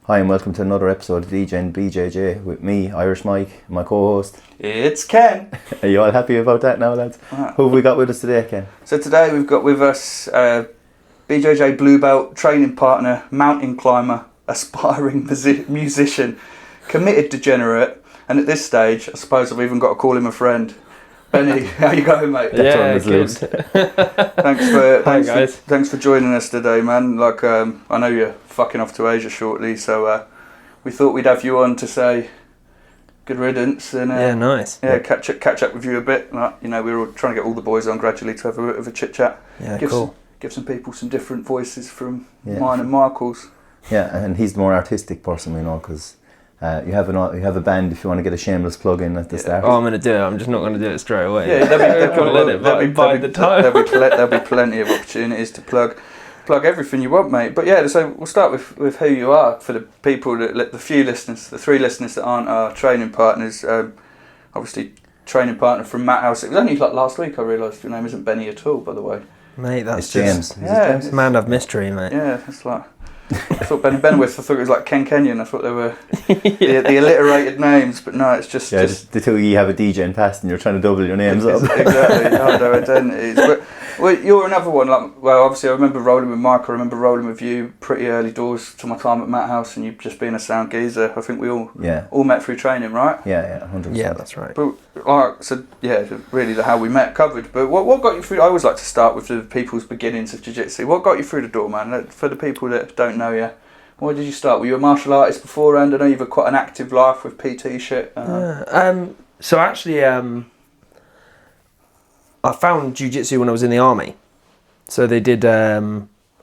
Hi and welcome to another episode of Degen BJJ with me, Irish Mike, and my co-host. It's Ken. Are you all happy about that now, lads? Who have we got with us today, Ken? So today we've got with us BJJ Blue Belt, training partner, mountain climber, aspiring musician, committed degenerate, and at this stage, I suppose I've even got to call him a friend. Benny, how you going, mate? Yeah, good. Thanks for joining us today, man. Like, I know you're fucking off to Asia shortly, so we thought we'd have you on to say good riddance and nice. Yeah, catch up with you a bit. Like, you know, we were all trying to get all the boys on gradually to have a bit of a chit chat. Yeah, Give some people some different voices from mine and Michael's. Yeah, and he's the more artistic person we know because. You have a band if you want to get a shameless plug in at the start. Oh, I'm going to do it. I'm just not going to do it straight away. Yeah, there'll be plenty of opportunities to plug everything you want, mate. But yeah, so we'll start with who you are for the people the three listeners that aren't our training partners. Obviously, training partner from Matt House. It was only like last week I realised your name isn't Benny at all, by the way. Mate, that's James. James. Man of mystery, mate. Yeah, it's like. I thought Benny Benwith, I thought it was like Ken Kenyon. I thought they were the alliterated names, but no, it's just the two of you have a DJ past and you're trying to double your names up. Exactly, no identities. But you're another one. Like, well, obviously I remember rolling with Mike. I remember rolling with you pretty early doors to my time at Matt House, and you've just been a sound geezer. I think we all met through training, right? Yeah, 100%. Yeah, that's right. But really how we met covered. But what got you through? I always like to start with the people's beginnings of jiu-jitsu. What got you through the door, man? For the people that don't know you, why did you start? Were you a martial artist beforehand? I know you've had quite an active life with PT shit. So actually, I found jiu-jitsu when I was in the army. So they did. I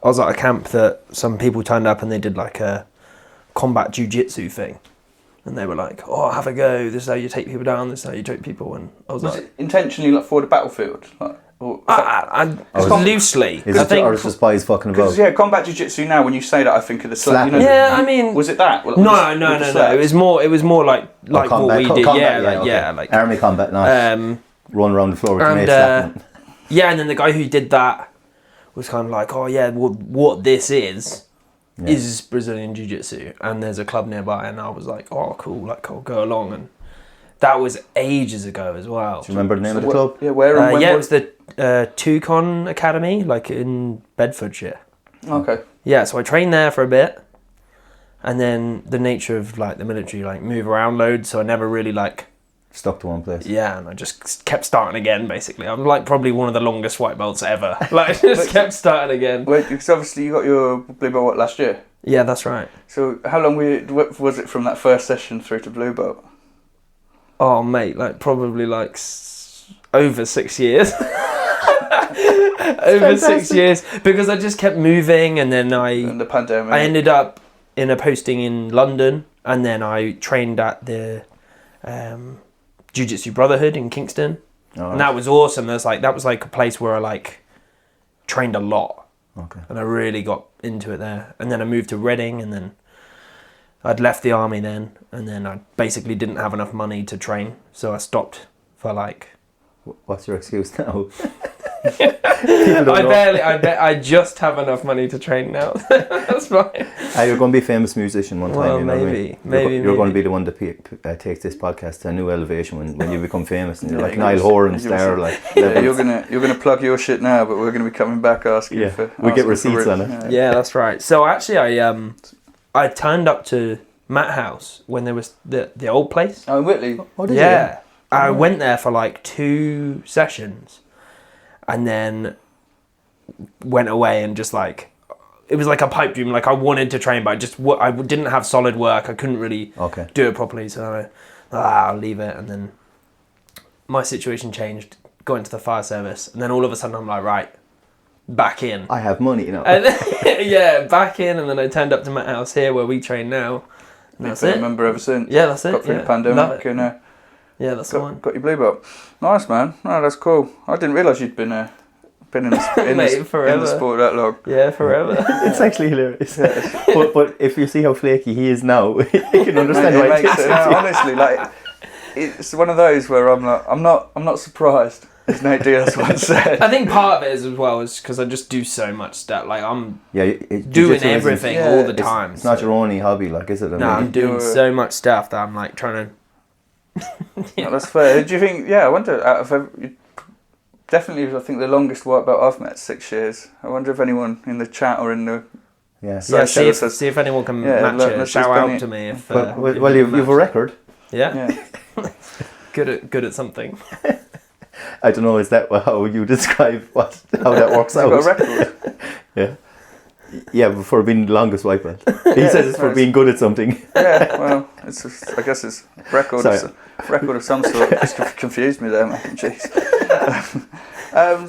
was at a camp that some people turned up and they did like a combat jiu-jitsu thing. And they were like, "Oh, have a go. This is how you take people down. This is how you choke people." And I was like, it intentionally like for the battlefield? Loosely. Is it, or is it just by his fucking above? Yeah, combat jiu-jitsu now. When you say that, I think of the slap. I mean, was it that? No. It was more like what we did. Like army combat, not run around the floor with your mates. And then the guy who did that was kind of like, "Oh yeah, what this is Brazilian jiu-jitsu," and there's a club nearby, and I was like, "Oh cool, like I'll go along." And that was ages ago as well. Do you remember the name of the club? Yeah, where and when? It was the Tukon Academy, like in Bedfordshire. Okay. Yeah, so I trained there for a bit, and then the nature of like the military, like move around loads, so I never really like stuck to one place. Yeah, and I just kept starting again. Basically, I'm like probably one of the longest white belts ever. Like just kept starting again. Wait, because obviously you got your blue belt last year. Yeah, that's right. So how long was it from that first session through to blue belt? Oh mate, like probably like over 6 years. Over 6 years, because I just kept moving, and then and the pandemic. I ended up in a posting in London, and then I trained at the Jiu-Jitsu Brotherhood in Kingston, and that was awesome. That was like a place where I like trained a lot, and I really got into it there. And then I moved to Reading, and then I'd left the army then, and then I basically didn't have enough money to train, so I stopped for like. What's your excuse now? I just have enough money to train now. That's fine. You're going to be a famous musician one time. Well, you know maybe. You're going to be the one that takes this podcast to a new elevation when you become famous, and you're like Niall Horan star. Like you're gonna plug your shit now, but we're gonna be coming back asking for. We get receipts on it. Yeah, that's right. So actually, I turned up to Matt House when there was the old place. Oh, in Whitley. Oh, did you? I went there for like 2 sessions, and then went away and just like, it was like a pipe dream. Like I wanted to train, but I didn't have solid work. I couldn't really do it properly, so I'll leave it. And then my situation changed, got into the fire service, and then all of a sudden I'm like, right, back in. I have money, you know. And back in, and then I turned up to Matt House here where we train now. And that's it. Remember ever since. Yeah, that's it. Got through the pandemic and. Yeah, that's the one. Got your blue belt. Nice, man. No, that's cool. I didn't realise you'd been in the sport that long. Yeah, forever. It's actually hilarious. but if you see how flaky he is now, you can understand why. Honestly, like it's one of those where I'm not surprised. as Nate Diaz once said. I think part of it is as well is because I just do so much stuff. Like I'm doing jiu-jitsu everything all the time. It's not your only hobby, like, is it? No, I'm doing so much stuff that I'm like trying to. No, that's fair. Do you think? Yeah, I wonder. Out of definitely, I think the longest white belt I've met is 6 years. I wonder if anyone in the chat or in the see if anyone can match it. Shout out to me if. Well, you've a record. Yeah. good at something. I don't know. Is that how you describe how that works out? You've got a record. Yeah. Yeah, for being the longest white belt. He says it's for being good at something. Yeah, well, it's just, I guess it's a record of some sort. Just confused me there, man. Jeez.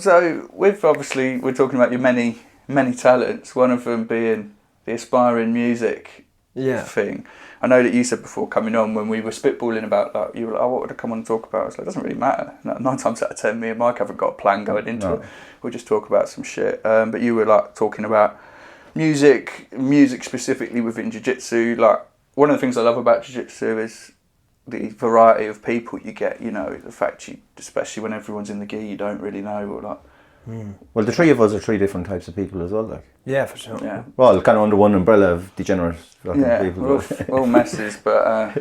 So we're talking about your many talents. One of them being the aspiring music thing. I know that you said before coming on, when we were spitballing about that, you were like, "Oh, what would I come on and talk about?" I was like, "It doesn't really matter. 9 times out of 10, me and Mike haven't got a plan going into it. We'll just talk about some shit." But you were like talking about music specifically within jiu-jitsu. Like, one of the things I love about jiu-jitsu is the variety of people you get. You know, the fact especially when everyone's in the gi, you don't really know. Or like, Well, the three of us are 3 different types of people as well, like. Yeah, for sure. Yeah. Well, kind of under one umbrella of degenerate people. We're all messes, but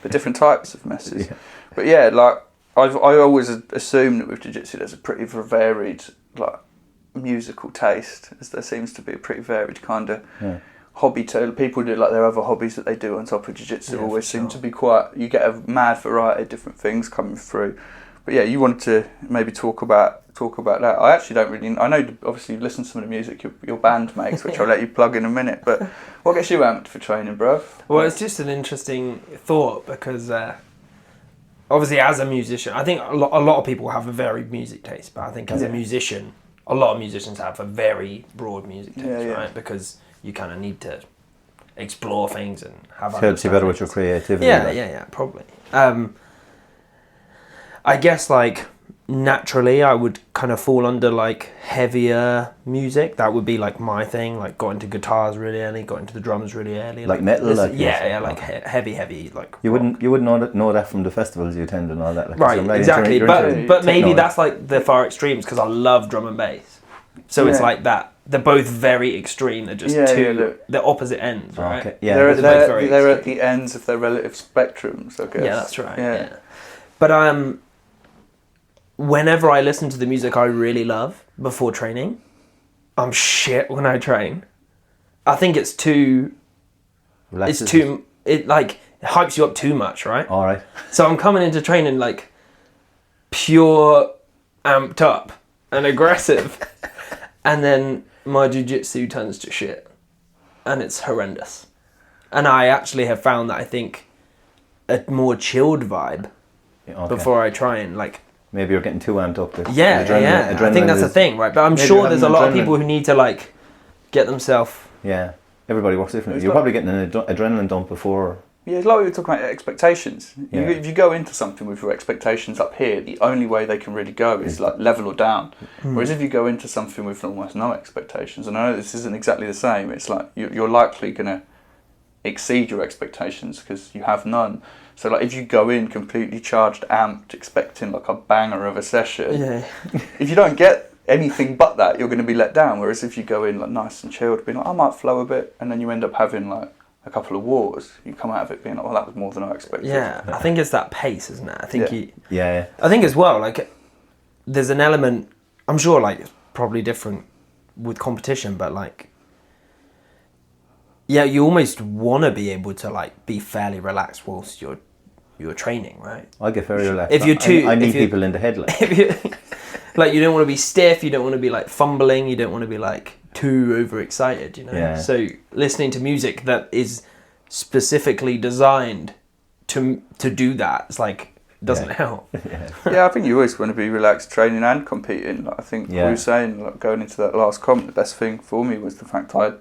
different types of messes. Yeah. But yeah, like I always assume that with jiu-jitsu there's a pretty varied like musical taste, as there seems to be a pretty varied kind of hobby to people do, like their other hobbies that they do on top of jiu-jitsu always seem to be quite, you get a mad variety of different things coming through. But yeah, you wanted to maybe talk about that. I actually don't really, I know obviously you listen to some of the music your band makes, which I'll let you plug in a minute, but what gets you amped for training, bruv? Well, it's just an interesting thought because obviously as a musician, I think a lot of people have a varied music taste, but I think as a musician, a lot of musicians have a very broad music taste, right? Because you kind of need to explore things and have. Helps you better with your creativity. Yeah, probably. I guess like naturally I would kind of fall under like heavier music. That would be like my thing. Like got into guitars really early, got into the drums really early. Like metal, like heavy. Like you wouldn't know that from the festivals you attend and all that. Like, right, exactly. But maybe that's like the far extremes because I love drum and bass. So it's like that. They're both very extreme. They're just the opposite ends, right? Okay. Yeah, they're at the ends of their relative spectrums, I guess. Yeah, that's right. Yeah. But whenever I listen to the music I really love before training, I'm shit when I train. I think it hypes you up too much, right? All right. So I'm coming into training like pure amped up and aggressive. And then my jiu-jitsu turns to shit. And it's horrendous. And I actually have found that I think a more chilled vibe before I try and like... Maybe you're getting too amped up. Adrenaline I think that's the thing, right? But I'm sure there's a lot of people who need to like get themselves... Yeah, everybody works differently. You're probably getting an adrenaline dump before... Yeah, it's like we were talking about expectations. Yeah. If you go into something with your expectations up here, the only way they can really go is like level or down. Whereas if you go into something with almost no expectations, and I know this isn't exactly the same, it's like you're likely going to exceed your expectations because you have none. So like if you go in completely charged, amped, expecting like a banger of a session, if you don't get anything but that, you're going to be let down. Whereas if you go in like nice and chilled, being like, I might flow a bit, and then you end up having like a couple of wars, you come out of it being like, well, that was more than I expected. Yeah, I think it's that pace, isn't it? I think I think as well, like, there's an element, I'm sure, like, it's probably different with competition, but like, yeah, you almost want to be able to like be fairly relaxed whilst you're training, right? I get very relaxed. If you're too, I need people in the head, like you don't want to be stiff, you don't want to be like fumbling, you don't want to be like too overexcited, you know. Yeah. So listening to music that is specifically designed to do that, it's like doesn't help. Yeah, I think you always want to be relaxed training and competing. Like, I think we were saying, like, going into that last comp, the best thing for me was the fact I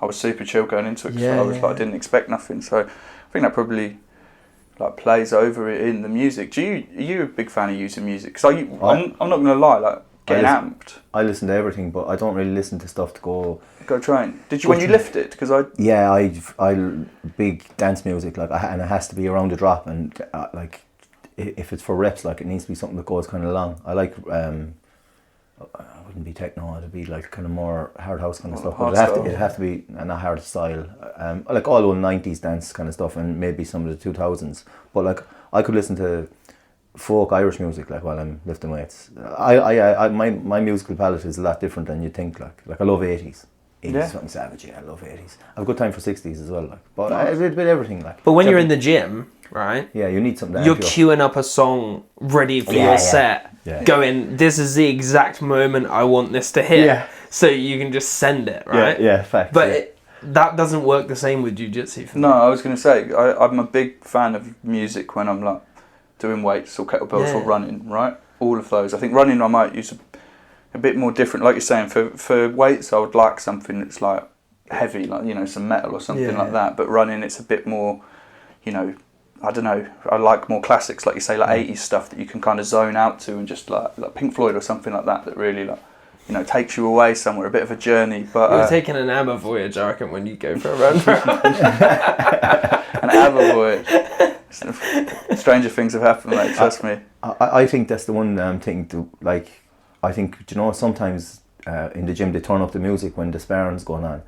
was super chill going into it because I was like, I didn't expect nothing. So I think that probably like plays over it in the music. Are you a big fan of using music? Because I'm not going to lie, like getting amped. I listen to everything, but I don't really listen to stuff to go train. Did you when you lift it? Because I big dance music, like, and it has to be around the drop, and like if it's for reps, like it needs to be something that goes kind of long. I like I wouldn't be techno, it'd be like kind of more hard house kind of stuff. But it'd have to be not hard style. I like all old 90s dance kind of stuff and maybe some of the 2000s. But like I could listen to folk Irish music like while I'm lifting weights. My musical palette is a lot different than you think. Like I love 80s. 80s fucking savage. Yeah, I love 80s. I have a good time for 60s as well. Like, but a bit everything. Like. But when you're in the gym, right? Yeah, you need something. You're queuing up a song ready for your set. Yeah. Going, this is the exact moment I want this to hit. Yeah. So you can just send it, right? Yeah, facts. But that doesn't work the same with jiu-jitsu. No, I was going to say, I'm a big fan of music when I'm like doing weights or kettlebells or running, right? All of those. I think running I might use a bit more different. Like you're saying, for weights I would like something that's like heavy, like, you know, some metal or something like that. But running it's a bit more, you know, I don't know, I like more classics, like you say, like 80s stuff that you can kind of zone out to and just like Pink Floyd or something like that really like, you know, takes you away somewhere, a bit of a journey. But you're taking an ABBA voyage, I reckon, when you go for a run. An ABBA voyage. Stranger things have happened, mate, trust me. I think that's the one thing to, like, I think, you know, sometimes in the gym they turn up the music when the sparring's going on.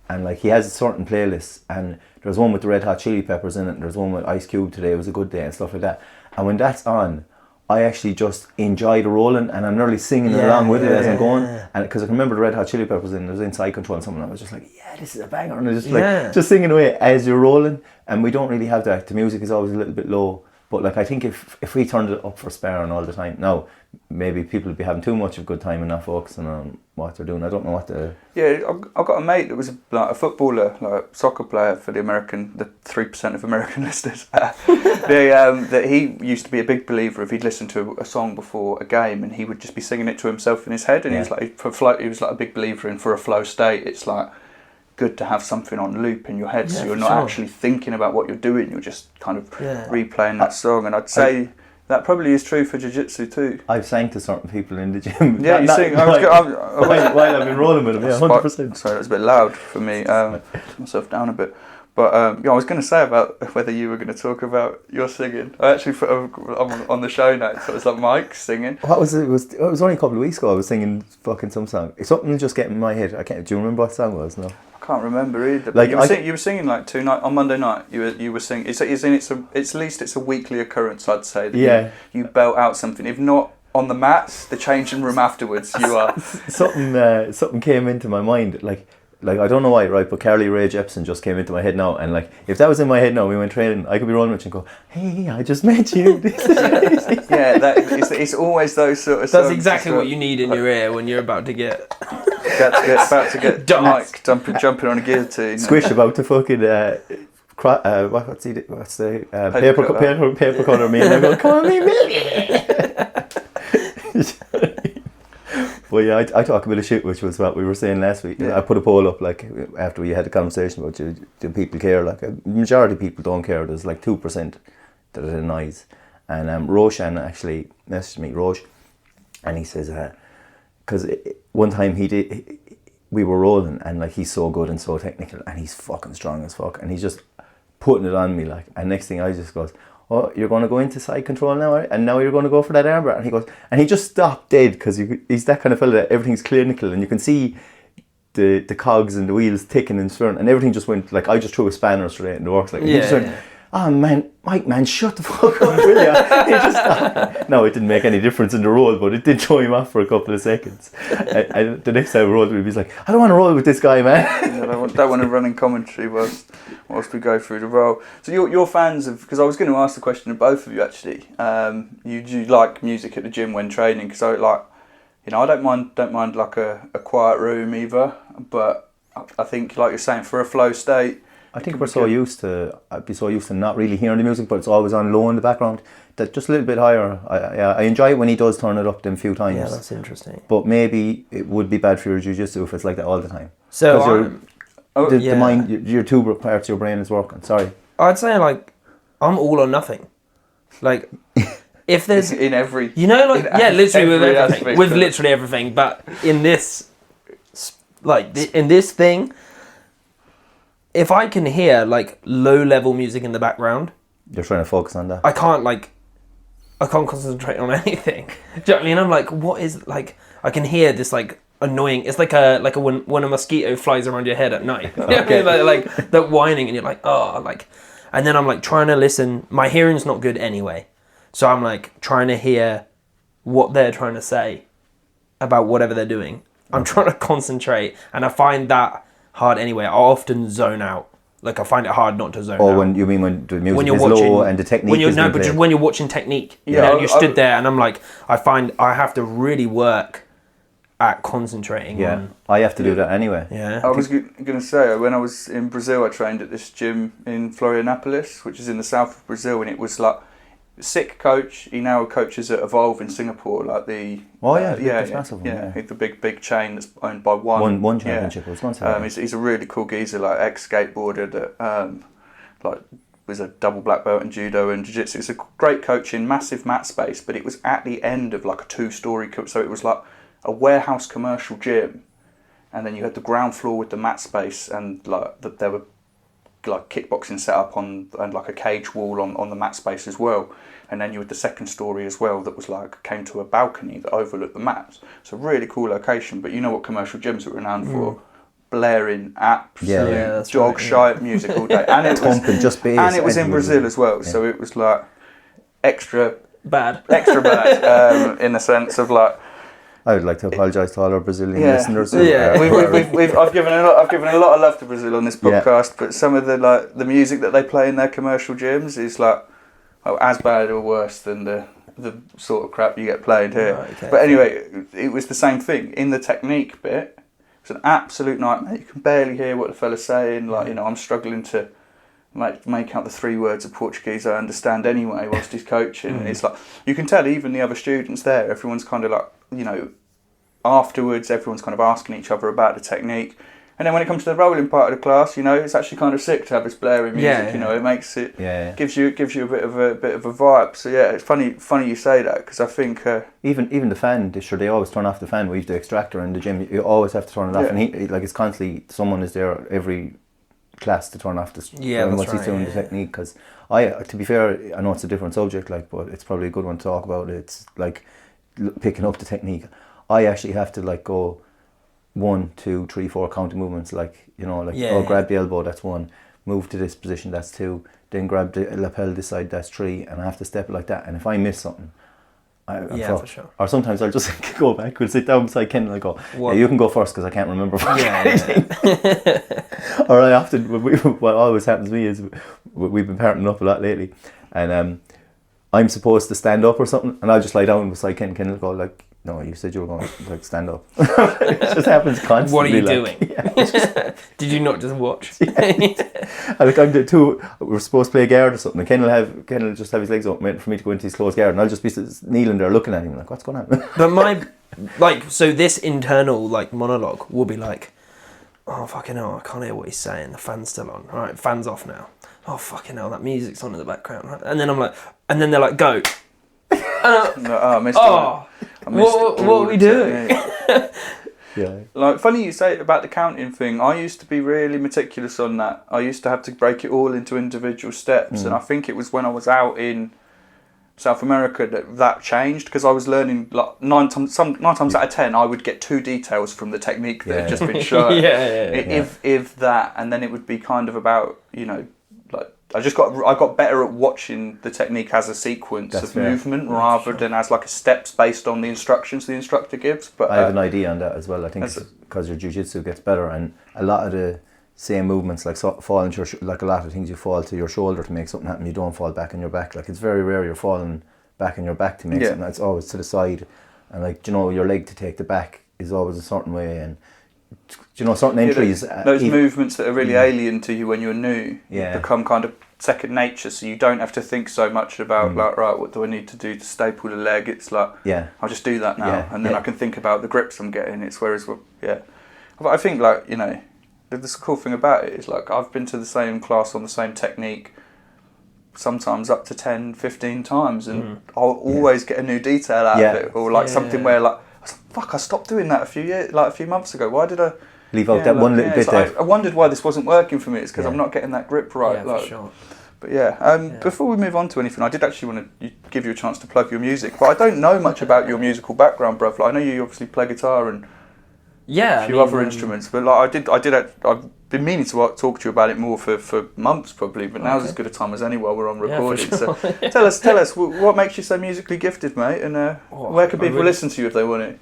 And like he has certain playlists, and there's one with the Red Hot Chili Peppers in it, and there's one with Ice Cube, Today Was a Good Day, and stuff like that. And when that's on, I actually just enjoy the rolling, and I'm nearly singing along with it as I'm going. And because I can remember the Red Hot Chili Peppers, and it was Inside Control and something, I was just like, yeah, this is a banger, and I just like just singing away as you're rolling. And we don't really have that. The music is always a little bit low. But like I think if we turned it up for sparring all the time, now maybe people would be having too much of a good time and not focusing on what they're doing. I don't know what the... Yeah, I've got a mate that was like a footballer, like a soccer player for the 3% of American listeners. That he used to be a big believer if he'd listened to a song before a game and he would just be singing it to himself in his head. And he was like, he was like a big believer in for a flow state. It's like good to have something on loop in your head, so you're not actually thinking about what you're doing. You're just kind of replaying that song. And I'd say that probably is true for jiu-jitsu too. I've sang to certain people in the gym. Yeah, you sing. While I've been rolling with them, 100%. Sorry, that's a bit loud for me. Put myself down a bit. But I was going to say about whether you were going to talk about your singing. I actually put on the show notes, so it was like Mike singing. What was it? It was only a couple of weeks ago I was singing fucking some song. Something just getting in my head. I can't. Do you remember what song it was? No. I can't remember either. Like you were singing like on Monday night. You were singing. It's at least it's a weekly occurrence, I'd say. That you belt out something. If not on the mats, the changing room afterwards, you are. Something came into my mind. Like I don't know why, right? But Carly Rae Jepsen just came into my head now, and like if that was in my head now, we went training, I could be rolling with and go, "Hey, I just met you." It's always those sort of. That's exactly what you need in your ear when you're about to get. About to get Mike jumping on a guillotine. Squish about to fucking what's the paper cutter me, and I go, "Come on, me." Well, yeah, I talk a bit of shit, which was what we were saying last week. Yeah. I put a poll up, like, after we had a conversation about do people care? Like, a majority of people don't care. There's like 2% that it annoys. And Roshan actually messaged me, Rosh, and he says, because one time we were rolling, and like he's so good and so technical, and he's fucking strong as fuck, and he's just putting it on me, like, and next thing I just goes, "Oh, you're going to go into side control now, right? And now you're going to go for that armbar." And he goes, and he just stopped dead, because he's that kind of fella that everything's clinical, and you can see the cogs and the wheels ticking and swirling, and everything just went, like, I just threw a spanner straight in the works, like, he just went, "Oh man, Mike, man, shut the fuck up, will ya?" He just stopped. No, it didn't make any difference in the roll, but it did throw him off for a couple of seconds. And the next time we rolled with him, he's like, "I don't want to roll with this guy, man." Don't want to run in commentary whilst we go through the roll. So you're fans of, because I was going to ask the question of both of you actually. You like music at the gym when training? Because I like, you know, I don't mind like a quiet room either. But I think, like you're saying, for a flow state. I think I'd be so used to not really hearing the music, but it's always on low in the background. That just a little bit higher. I enjoy it when he does turn it up them few times. Yeah, that's interesting. But maybe it would be bad for your jiu-jitsu if it's like that all the time. So the mind, your two parts of your brain is working. Sorry. I'd say like I'm all or nothing. Like if there's in every, you know, like literally with everything, with of literally everything. But in this, like in this thing. If I can hear like low level music in the background, you're trying to focus on that. I can't like I can't concentrate on anything. Do you know what I mean? I'm like, what is, like, I can hear this, like, annoying, it's like when a mosquito flies around your head at night. You know what I mean? Like that whining, and you're like, oh, like, and then I'm like trying to listen. My hearing's not good anyway. So I'm like trying to hear what they're trying to say about whatever they're doing. I'm trying to concentrate, and I find that hard anyway. I often zone out. Like, I find it hard not to zone out. Or when the music is low and the technique is but just when you're watching technique, you know, and you stood there, and I'm like, I find I have to really work at concentrating on... I have to do that anyway. Yeah. I was going to say, when I was in Brazil, I trained at this gym in Florianopolis, which is in the south of Brazil, and it was like, sick coach. He now coaches at Evolve in Singapore, like the... massive one. Yeah, the big chain that's owned by one championship. I was going to say he's a really cool geezer, like ex-skateboarder that like was a double black belt in judo and jiu-jitsu. It's a great coach in massive mat space, but it was at the end of like a 2-story, so it was like a warehouse commercial gym, and then you had the ground floor with the mat space, and like there were like kickboxing set up on, and like a cage wall on the mat space as well, and then you had the second story as well that was like came to a balcony that overlooked the mats. So really cool location. But you know what commercial gyms are renowned for? Blaring absolute dog shite music all day, and it was in Brazil as well. So it was like extra bad in the sense of like. I would like to apologise to all our Brazilian listeners. I've given a lot of love to Brazil on this podcast, but some of the music that they play in their commercial gyms is like as bad or worse than the sort of crap you get played here. Right, okay. But anyway, it was the same thing in the technique bit. It's an absolute nightmare. You can barely hear what the fella's saying. Like, you know, I'm struggling to make out the 3 words of Portuguese I understand anyway whilst he's coaching. And it's like, you can tell even the other students there, everyone's kind of like, you know, afterwards everyone's kind of asking each other about the technique. And then when it comes to the rolling part of the class, you know, it's actually kind of sick to have this blaring music. You know, it makes it gives you a bit of a vibe. So yeah, it's funny you say that, because I think even the fan, they always turn off the fan. We use the extractor in the gym. You always have to turn it off, and it's constantly someone is there every class to turn off the once he's doing the technique. Because to be fair, I know it's a different subject, like, but it's probably a good one to talk about. It's like picking up the technique. I actually have to like go 1, 2, 3, 4 counter movements, like, you know, like grab the elbow, that's 1, move to this position, that's 2, then grab the lapel this side, that's 3, and I have to step it like that. And if I miss something, for sure. Or sometimes I'll just go back, we'll sit down beside Ken and I'll go, you can go first because I can't remember anything. Or I often, what always happens to me is we've been partnering up a lot lately, and I'm supposed to stand up or something, and I'll just lie down beside Ken. Ken will go like, no, you said you were going to like stand up. It just happens constantly. What are you doing? Did you not just watch? We're supposed to play a guard or something, and Ken will just have his legs open waiting for me to go into his closed guard, and I'll just be kneeling there looking at him like, what's going on? But so this internal like monologue will be like, oh fucking hell, I can't hear what he's saying, the fan's still on, alright, fan's off now, oh fucking hell, that music's on in the background, right? And then I'm like, and then they're like, go. I missed it. What are we doing? Like, funny you say about the counting thing. I used to be really meticulous on that. I used to have to break it all into individual steps, and I think it was when I was out in South America that changed, because I was learning like 9 times out of 10 I would get 2 details from the technique that had just been shown. If that, and then it would be kind of about, you know, like I got better at watching the technique as a sequence of movement rather than as like a steps based on the instructions the instructor gives. But I have an idea on that as well. I think it's because your jiu-jitsu gets better, and a lot of the same movements, like fall into like a lot of things, you fall to your shoulder to make something happen. You don't fall back on your back. Like, it's very rare you're falling back on your back to make something. It's always to the side, and like, you know, your leg to take the back is always a certain way, and you know, certain entries. Those movements that are really alien to you when you're new become kind of second nature, so you don't have to think so much about like, right, what do I need to do to staple the leg? It's like, I'll just do that now, and then I can think about the grips I'm getting. It's whereas, I think, like, you know, the cool thing about it is, like, I've been to the same class on the same technique sometimes up to 10, 15 times, and I'll always get a new detail out of it, or like something where like, fuck, I stopped doing that a few months ago. Why did I leave out that one little bit there? I wondered why this wasn't working for me. It's because I'm not getting that grip right. For sure. But before we move on to anything, I did actually want to give you a chance to plug your music, but I don't know much about your musical background, bruv. Like, I know you obviously play guitar and a few other instruments, but like I've been meaning to talk to you about it more for months probably, but now's as good a time as any while we're on recording. Sure. So tell us what makes you so musically gifted, mate, and where can people listen to you if they want it?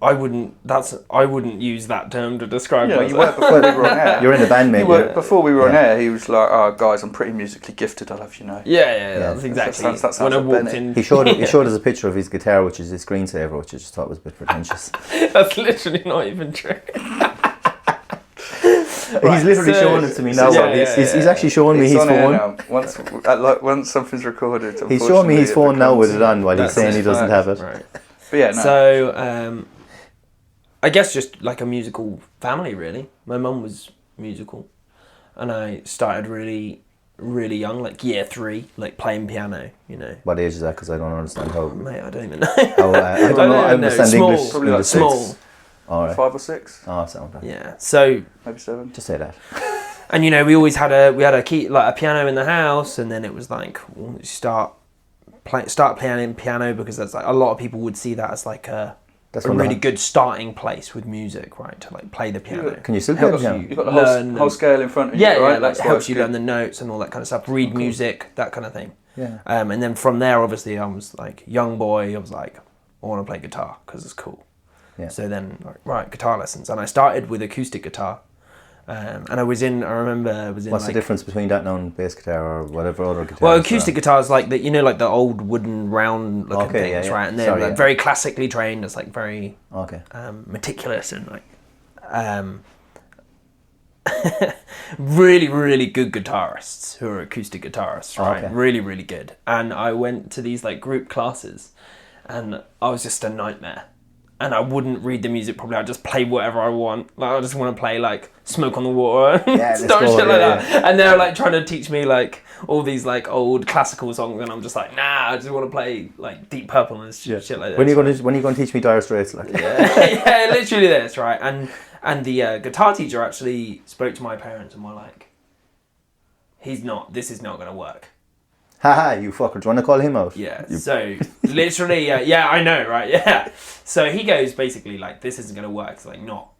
I wouldn't use that term to describe myself. You were before we were on air. You're in the band, mate. Before we were on air, he was like, "Oh, guys, I'm pretty musically gifted. I'll have you know." Yeah. That's exactly. That's when I walked in, he showed us a picture of his guitar, which is his screensaver, which I just thought was a bit pretentious. That's literally not even true. He's literally showing it to me now. He's actually showing me his phone. Once something's recorded, he's showing me his phone now with it on while he's saying he doesn't have it. Right. But So I guess just like a musical family, really. My mum was musical, and I started really, really young, like year 3, like playing piano. You know. What age is that? Because I don't understand how. Mate, I don't even know. I don't know. I understand Small, English. Probably like small. All right. 5 or 6. Oh, sound right. Yeah. So maybe 7. Just say that. And you know, we always had a key, like a piano in the house, and then it was like start playing piano, because that's like a lot of people would see that as like a really good starting place with music, right? To like play the piano. Can you still play the piano? You've got the whole scale in front of you, right? Yeah, like helps you learn the notes and all that kind of stuff. Read music, that kind of thing. Yeah. And then from there, obviously, I was like young boy. I was like, I want to play guitar because it's cool. Yeah. So then, right, guitar lessons, and I started with acoustic guitar. And I remember I was in. What's the difference between that now and bass guitar or whatever other guitar? Well, acoustic guitar is like like the old wooden round looking things, right? And they're very classically trained. It's like very meticulous and like really, really good guitarists who are acoustic guitarists, right? Okay. Really, really good. And I went to these like group classes, and I was just a nightmare. And I wouldn't read the music properly. I'd just play whatever I want. Like I just want to play like Smoke on the Water, stuff shit like that. Yeah. And they're like trying to teach me like all these like old classical songs, and I'm just like, nah, I just want to play like Deep Purple and shit like that. When are you going to teach me Dire Straits? Like yeah, literally this, right? And the guitar teacher actually spoke to my parents and were like, this is not going to work. Haha, you fucker. Do you want to call him out? Yeah, so literally, I know, right? Yeah. So he goes basically like, this isn't going to work. It's like, not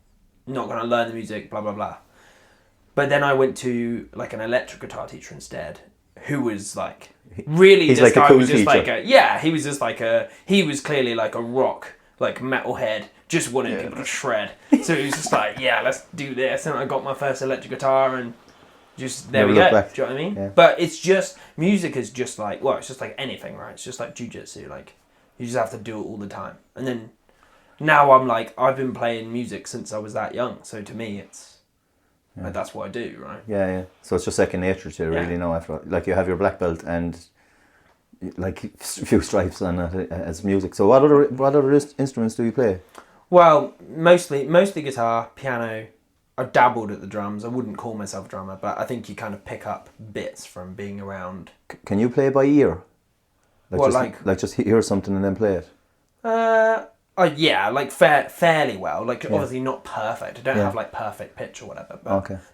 going to learn the music, blah, blah, blah. But then I went to like an electric guitar teacher instead, who was like, really, he's like a cool teacher. He was just like he was clearly like a rock, like metalhead, just wanted people to shred. So he was just like, yeah, let's do this. And I got my first electric guitar and just there we go. Back. Do you know what I mean? Yeah. But it's just music is just like it's just like anything, right? It's just like jiu-jitsu. Like you just have to do it all the time. And then now I'm like, I've been playing music since I was that young. So to me, it's like that's what I do, right? Yeah. So it's just second nature to really know after. Like you have your black belt and like a few stripes on it as music. So what other instruments do you play? Well, mostly guitar, piano. I've dabbled at the drums. I wouldn't call myself a drummer, but I think you kind of pick up bits from being around. Can you play by ear? Like just hear something and then play it? Yeah, like fairly well. Like obviously not perfect. I don't have like perfect pitch or whatever.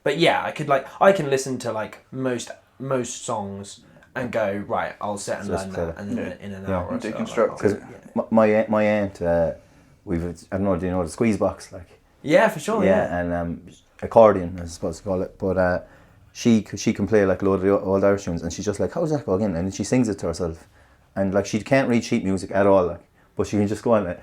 But yeah, I can listen to like most songs and go, right, I'll sit and learn that, and then in an hour or so. Deconstruct. Because my aunt, I don't know, do you know the squeeze box? Like. Yeah, for sure. Yeah, and accordion, I suppose to call it. But she can play like a load of the old Irish tunes, and she's just like, how does that go again? And she sings it to herself, and like she can't read sheet music at all, like, but she can just go on.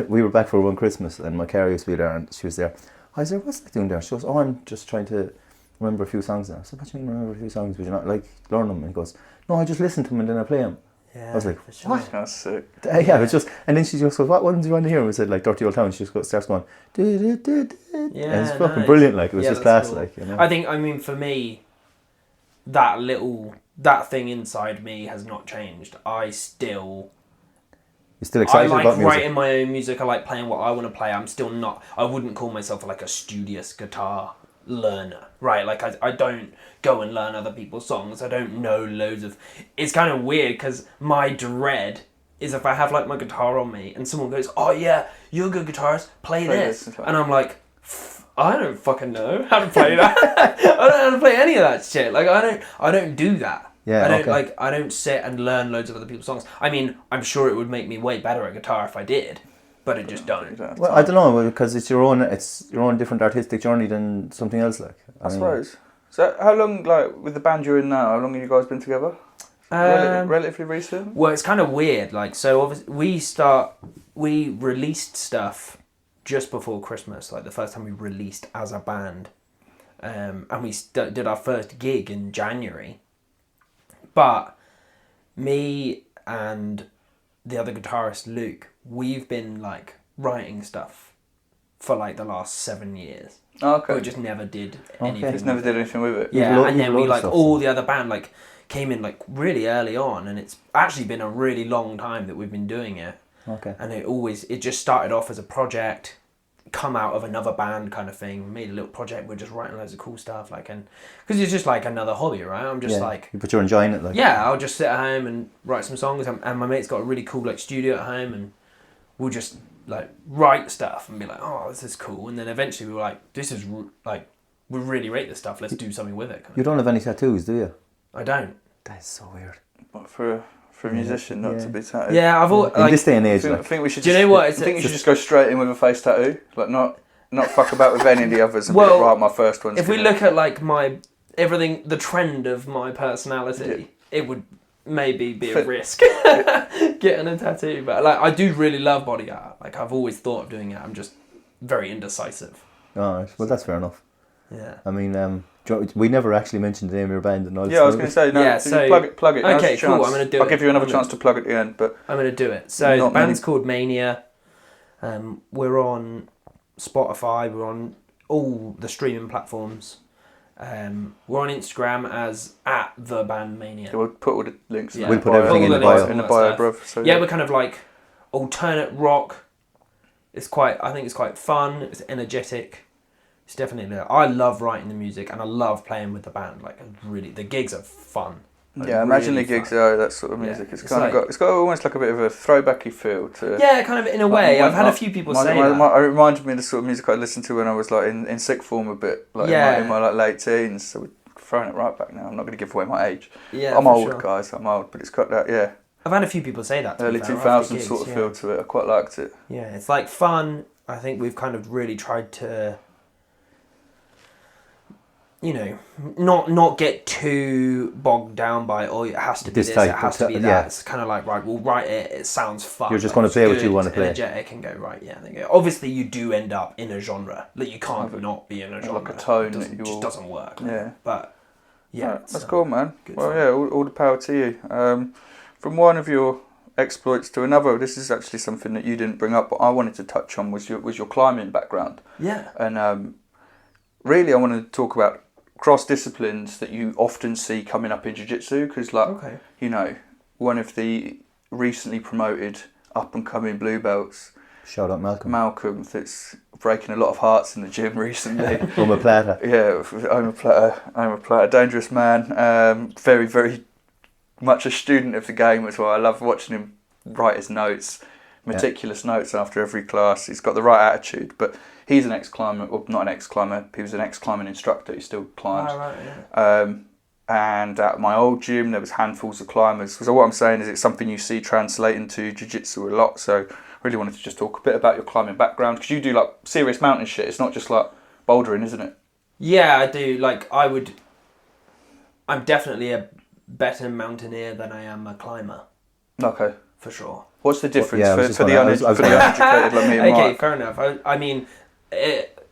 We were back for one Christmas, and my car used to be there, and she was there. I said, what's that doing there? She goes, oh, I'm just trying to remember a few songs now. I said, what do you mean remember a few songs? Would you not like learn them? And he goes, no, I just listen to them and then I play them. Yeah, I was like, sure. what? That's sick. Yeah, it's just, and then she just goes, what ones do you want to hear? And we said like Dirty Old Town. She just starts going, and it's fucking brilliant. Like it was just class. Cool. Like, you know. I mean, for me, that thing inside me has not changed. You're still excited about music? I like writing my own music. I like playing what I want to play. I'm still not. I wouldn't call myself like a studious guitar learner, right? Like I don't go and learn other people's songs. I don't know loads of. It's kind of weird because my dread is if I have like my guitar on me and someone goes, "Oh yeah, you're a good guitarist. Play this," and I'm like, I don't fucking know how to play that. I don't know how to play any of that shit. Like I don't do that. Yeah, I don't sit and learn loads of other people's songs. I mean, I'm sure it would make me way better at guitar if I did, but I just don't. Well, I don't know, because it's your own different artistic journey than something else. Like I suppose. So how long, like with the band you're in now? How long have you guys been together? Relatively recent. Well, it's kind of weird. Like, so obviously we released stuff just before Christmas. Like the first time we released as a band, and we did our first gig in January. But me and the other guitarist Luke, we've been like writing stuff for like the last 7 years. Oh, okay. We just never did anything. Just never did anything with it. Yeah, and then we like all the other band like came in like really early on, and it's actually been a really long time that we've been doing it. Okay. And it just started off as a project, come out of another band kind of thing. We made a little project. We're just writing loads of cool stuff, like, and because it's just like another hobby, right? I'm just like, but you're enjoying it, like. Yeah, I'll just sit at home and write some songs, and my mate's got a really cool like studio at home, and we'll just like write stuff and be like, oh, this is cool, and then eventually we were like, this is like, we really rate this stuff. Let's do something with it. You don't have any tattoos, do you? I don't. That's so weird. But for a musician not to be tattooed. Yeah, I've always, in this day and age. I think we should. Do you know what? I think you should just go straight in with a face tattoo, like not fuck about with any of the others. And be like, right, my first one's. If we look at like the trend of my personality, it would maybe be a risk getting a tattoo. But like, I do really love body art. Like, I've always thought of doing it. I'm just very indecisive. All right. Well, that's fair enough. Yeah. I mean, we never actually mentioned the name of your band. And I was going to say, no, so plug it. Okay, cool, I'm going to do it. I'll give you another chance to plug at the end, but... I'm going to do it. So the band's called Mania. We're on Spotify, we're on all the streaming platforms. We're on Instagram as @TheBandMania. We'll put all the links in We'll put everything in the bio. In the bio, bruv. So, we're kind of like alternate rock. I think it's quite fun, it's energetic. It's definitely. I love writing the music and I love playing with the band. Like, really, the gigs are fun. Like, imagine really the gigs fun. are that sort of music. It's kind of it's got almost like a bit of a throwbacky feel to. Yeah, kind of in a way. I've had a few people say that. It reminded me of the sort of music I listened to when I was like in sixth form a bit, like in my like late teens. So we're throwing it right back now. I'm not going to give away my age. Yeah, I'm old, guys. I'm old, but it's got that. Yeah. I've had a few people say that. Early 2000s sort of feel to it. I quite liked it. Yeah, it's like fun. I think we've kind of really tried to. You know, not get too bogged down by, it has to be this, it has to be that. Yeah. It's kind of like, right, we'll write it, it sounds fun. You're just going to play what you want to play. Energetic and go, right, yeah. Go. Obviously, you do end up in a genre. Like, you can't not be in a genre. Like a tone it just doesn't work. Yeah. But, yeah. That's cool, man. Well, yeah, all the power to you. From one of your exploits to another, this is actually something that you didn't bring up, but I wanted to touch on was your climbing background. Yeah. And really, I wanted to talk about cross disciplines that you often see coming up in jiu-jitsu, because you know, one of the recently promoted up and coming blue belts, shout out Malcolm that's breaking a lot of hearts in the gym recently. Omoplata. Yeah, Omoplata, dangerous man, very very much a student of the game as well. I love watching him write his notes, meticulous notes after every class. He's got the right attitude, but he's an ex-climber, or not an ex-climber, he was an ex-climbing instructor, he still climbs. And at my old gym, there was handfuls of climbers. So what I'm saying is it's something you see translate into jiu-jitsu a lot, so I really wanted to just talk a bit about your climbing background, because you do like serious mountain shit, it's not just like bouldering, isn't it? Yeah, I do. Like, I'm definitely a better mountaineer than I am a climber. Okay. For sure. What's the difference for the uneducated like me and Okay, Mike? fair enough. I mean,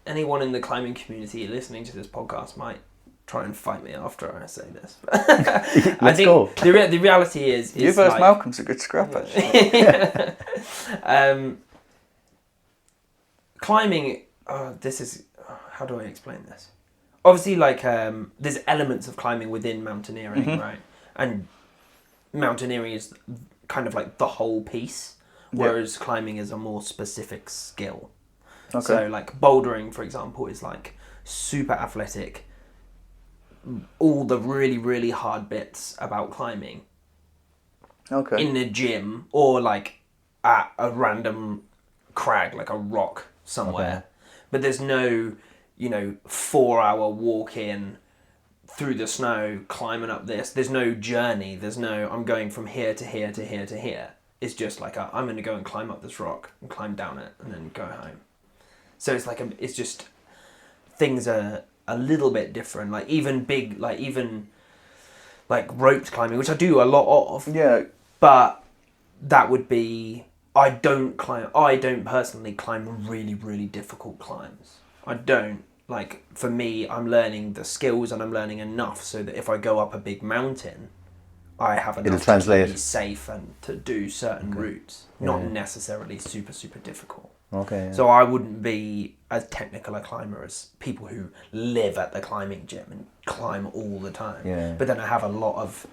anyone in the climbing community listening to this podcast might try and fight me after I say this. I think go. The reality is you versus like, Malcolm's a good scrap, actually. Climbing, this is... how do I explain this? Obviously, like, there's elements of climbing within mountaineering, right? And mountaineering is kind of like the whole piece, whereas climbing is a more specific skill. Okay. So like bouldering, for example, is like super athletic. All the really, really hard bits about climbing. Okay. In the gym or like at a random crag, like a rock somewhere. Okay. But there's no 4-hour walk in through the snow, climbing up this. There's no journey. There's no, I'm going from here to here to here to here. It's just like, I'm going to go and climb up this rock and climb down it and then go home. So it's like, it's just, things are a little bit different. Like even ropes climbing, which I do a lot of. Yeah. But that would be, I don't personally climb really, really difficult climbs. I don't. Like, for me, I'm learning the skills and I'm learning enough so that if I go up a big mountain, I have enough to be safe and to do certain routes. Not necessarily super, super difficult. Okay. Yeah. So I wouldn't be as technical a climber as people who live at the climbing gym and climb all the time. Yeah. But then I have a lot of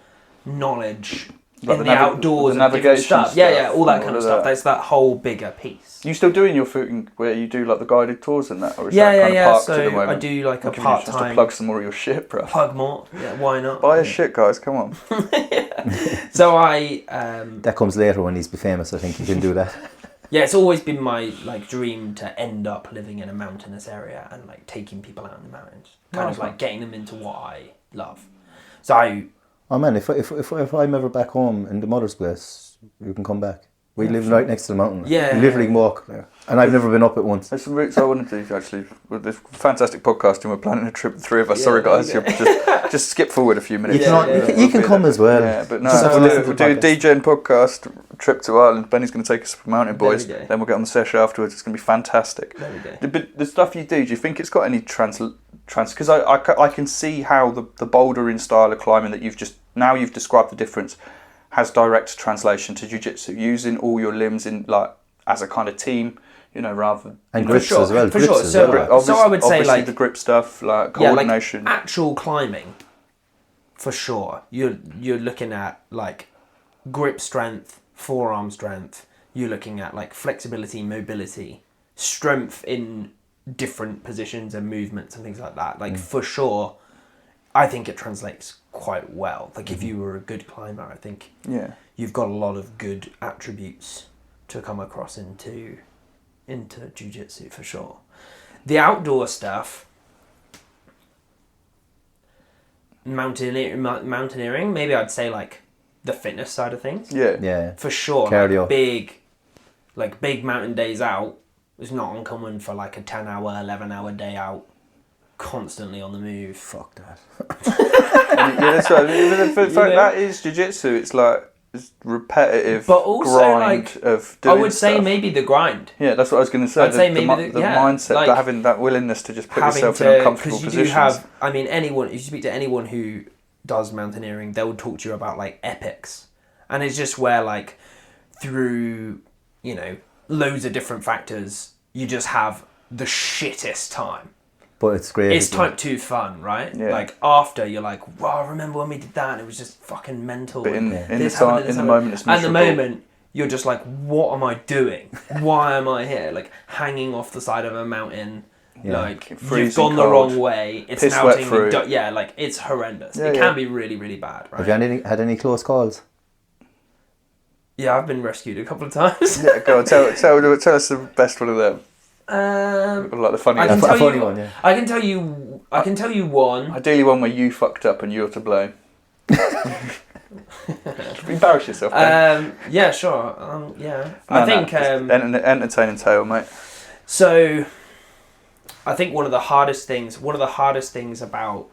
knowledge Like in the outdoors, the and different navigation stuff. Yeah, all that kind of stuff. That. That's that whole bigger piece. You still doing your footing where you do like the guided tours and that, or is that kind of parked at the moment? I do like a part-time. part-time. To plug some more of your shit, bro. Plug more. Yeah, why not? Buy a shit, guys. Come on. So I. That comes later when he's be famous. I think you can do that. Yeah, it's always been my dream to end up living in a mountainous area and taking people out in the mountains, kind of getting them into what I love. So oh man, if I'm ever back home in the mother's place, you can come back. We live right next to the mountain. Yeah, you literally can walk there. And I've never been up it once. There's some routes I want to do actually. With this fantastic podcasting, we're planning a trip, the three of us. Yeah, Sorry guys, just skip forward a few minutes. You can come as well. Yeah, but no, we'll do a DJing podcast trip to Ireland. Benny's going to take us for Mountain Boys. Then we'll get on the session afterwards. It's going to be fantastic. There we go. But the stuff you do you think it's got any because I can see how the bouldering style of climbing that you've described the difference has direct translation to jiu-jitsu, using all your limbs in as a kind of team, rather and grips as well. For sure. So I would say the grip stuff, coordination. Actual climbing, for sure. You're looking at grip strength, forearm strength. You're looking at flexibility, mobility, strength in different positions and movements and things like that. For sure, I think it translates quite well. If you were a good climber, I think you've got a lot of good attributes to come across into jiu-jitsu for sure. The outdoor stuff, mountaineering, maybe I'd say the fitness side of things. Yeah. For sure. Cardio. Big mountain days out is not uncommon for a 10-hour, 11-hour day out. Constantly on the move. Fuck that. That's right. In fact, that is jiu-jitsu. It's it's repetitive, but also grind of doing I would say stuff. maybe the grind. Yeah, that's what I was going to say. I'd say maybe the mindset, having that willingness to just put yourself in uncomfortable positions. Anyone, if you speak to anyone who does mountaineering, they will talk to you about epics, and it's just where through loads of different factors, you just have the shittest time. But it's great. It's type 2 fun, right? Yeah. After, you're wow, I remember when we did that and it was just fucking mental. But in the moment, it's miserable. At the moment, you're just what am I doing? Why am I here? Hanging off the side of a mountain. Yeah. You've gone the wrong way. It's piss now wet through. It's horrendous. Yeah, it can be really, really bad, right? Have you had any close calls? Yeah, I've been rescued a couple of times. Yeah, go on, tell us the best one of them. The funny one. Funny one, yeah. I can tell you one. Ideally one where you fucked up and you're to blame. Embarrass yourself, Ben. Yeah, sure. I think entertaining tale, mate. So I think one of the hardest things about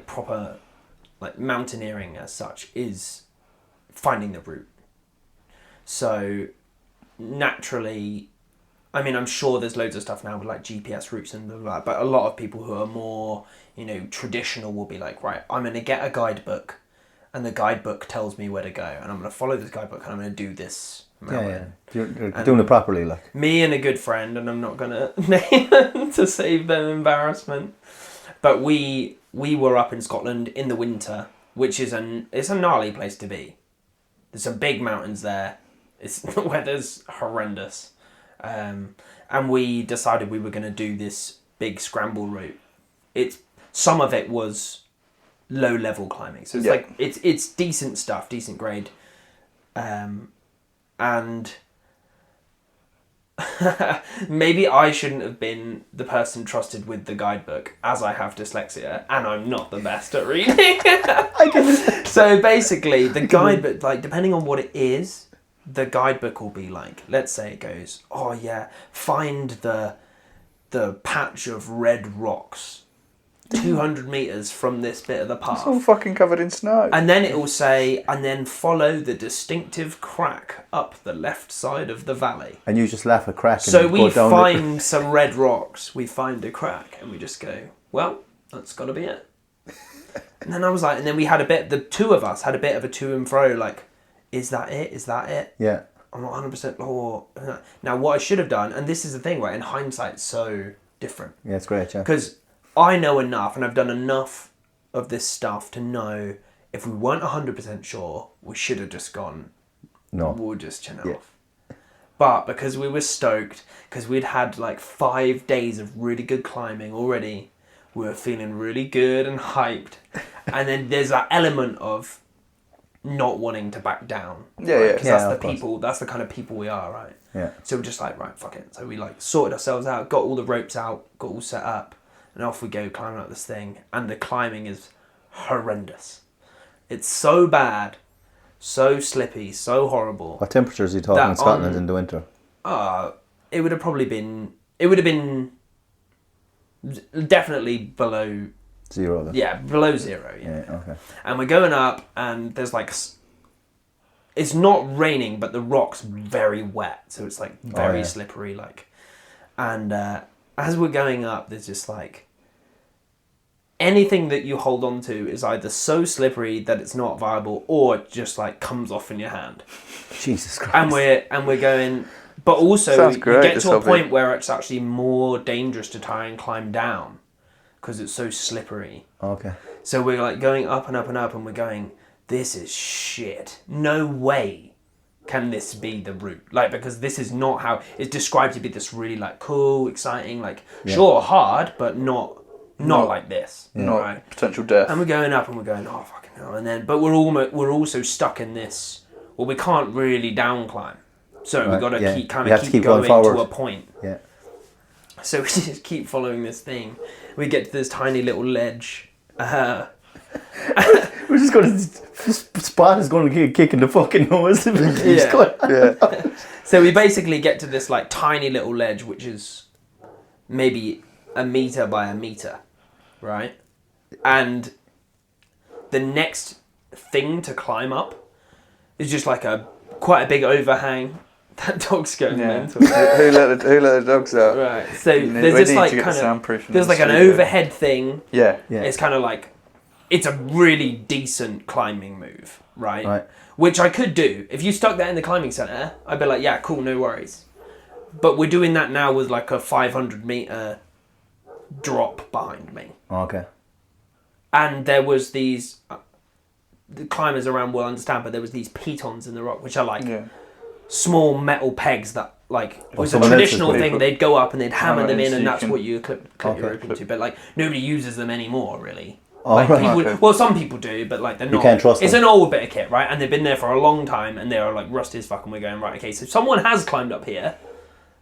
proper mountaineering as such is finding the route. So naturally, I'm sure there's loads of stuff now with GPS routes and blah, blah, blah, but a lot of people who are more, traditional will be right, I'm going to get a guidebook and the guidebook tells me where to go and I'm going to follow this guidebook and I'm going to do this mountain. Yeah. You're doing it properly, Me and a good friend, and I'm not going to name them to save them embarrassment, but we were up in Scotland in the winter, which is it's a gnarly place to be. There's some big mountains there. The weather's horrendous. And we decided we were going to do this big scramble route. Some of it was low level climbing, so it's it's decent stuff, decent grade, and maybe I shouldn't have been the person trusted with the guidebook, as I have dyslexia and I'm not the best at reading. So basically, the guidebook, like depending on what it is, the guidebook will be like, let's say it goes, oh yeah, find the patch of red rocks 200 metres from this bit of the path. It's all fucking covered in snow. And then it will say, and then follow the distinctive crack up the left side of the valley. And you just laugh at crack. And So we go down find some red rocks, we find a crack, and we just go, well, that's got to be it. And then I was like, and then we had the two of us had a bit of a to and fro, like, is that it? Is that it? Yeah. I'm not 100%. Oh. Now, what I should have done, and this is the thing, right? In hindsight, it's so different. Yeah, it's great, yeah. Because I know enough, and I've done enough of this stuff to know if we weren't 100% sure, we should have just gone, No. we'll just chin it off. But because we were stoked, because we'd had like 5 days of really good climbing already, we were feeling really good and hyped. And then there's that element of not wanting to back down. Yeah, right? yeah. 'Cause that's the kind of people we are, right? Yeah. So we're just like, right, fuck it. So we like sorted ourselves out, got all the ropes out, got all set up, and off we go climbing up this thing. And the climbing is horrendous. It's so bad, so slippy, so horrible. What temperatures are you talking in Scotland in the winter? It would have been definitely below 0 then? Yeah, below 0, yeah. Yeah, okay. And we're going up, and there's like, it's not raining, but the rock's very wet, so it's like very slippery, like. And as we're going up, there's just like, anything that you hold on to is either so slippery that it's not viable, or it just like comes off in your hand. Jesus Christ. And we're going, but also you get to a hobby. point where it's actually more dangerous to try and climb down, because it's so slippery. Okay. So we're like going up and up and up, and we're going, this is shit. No way can this be the route. Like, because this is not how it's described to be, this really like cool, exciting, like sure hard, but not like this. Not right? potential death. And we're going up and we're going, oh fucking hell. And then, but we're also stuck in this, well, we can't really down climb. So we've got to keep going to a point. Yeah. So we just keep following this thing. We get to this tiny little ledge. We're just going to... Spot is going to get a kick in the fucking nose. So we basically get to this like tiny little ledge, which is maybe 1 meter by 1 meter, right? And the next thing to climb up is just like quite a big overhang. That dog's going mental. who let the dogs out? Right. So there's this like kind of there's like an overhead thing. Yeah. It's kind of like, it's a really decent climbing move, right? Which I could do if you stuck that in the climbing center. I'd be like, yeah, cool, no worries. But we're doing that now with like a 500 meter drop behind me. Okay. And there was these the climbers around will understand, but there was these pitons in the rock, which are like small metal pegs that like it was a traditional thing. They'd go up and they'd hammer them in, and that's what you clip your rope into. But like nobody uses them anymore, really. Well, some people do, but like they're not. You can't trust them. It's an old bit of kit, right? And they've been there for a long time, and they're like rusty as fuck. And we're going, right, okay, so someone has climbed up here,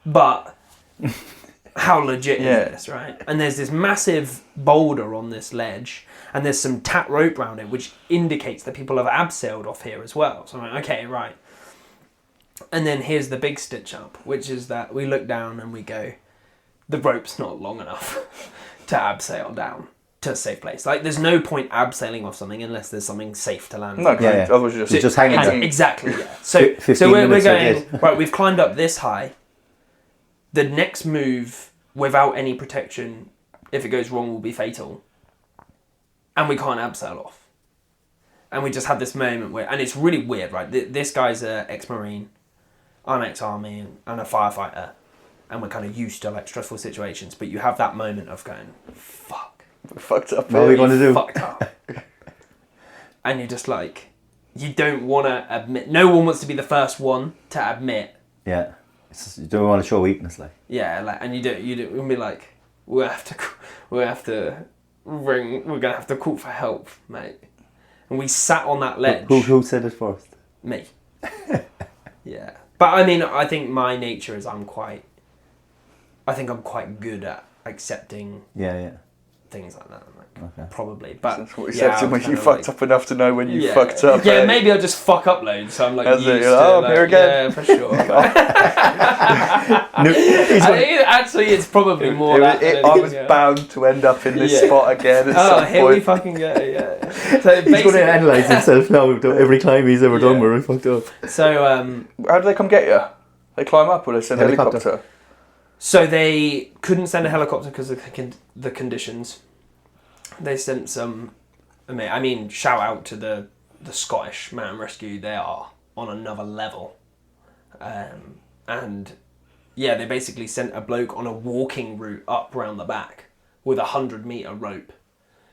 but how legit is this, right? And there's this massive boulder on this ledge, and there's some tack rope around it, which indicates that people have abseiled off here as well. So I'm like, okay, right. And then here's the big stitch up, which is that we look down and we go, the rope's not long enough to abseil down to a safe place. Like, there's no point abseiling off something unless there's something safe to land. No, otherwise you're just hanging there. Exactly, yeah. So we're going, right, we've climbed up this high. The next move, without any protection, if it goes wrong, will be fatal. And we can't abseil off. And we just had this moment where, and it's really weird, right? This guy's an ex-Marine, I'm ex-Army, and a firefighter. And we're kind of used to like stressful situations, but you have that moment of going, fuck. We're fucked up. What are we going to do? Fucked up. And you're just like, you don't want to admit, no one wants to be the first one to admit. Yeah. You don't want to show weakness, like. Yeah, like, and you do, we'll be like, we're gonna have to call for help, mate. And we sat on that ledge. Who said it first? Me. Yeah. But I mean, I think my nature is I'm quite I think I'm quite good at accepting things like that. Probably, but accepting when you fucked up enough to know when you fucked up. Yeah, maybe I'll just fuck up loads, so I'm like used to here again. Yeah, for sure. Actually, it's probably more I was bound to end up in this spot again at some here point. We fucking go, So he's going to analyse himself now, every climb he's ever done where he fucked up. So, how do they come get you? They climb up or they send a helicopter? So they couldn't send a helicopter because of the conditions. They sent some. I mean, shout out to the Scottish Mountain Rescue. They are on another level, and they basically sent a bloke on a walking route up round the back with a 100-meter rope,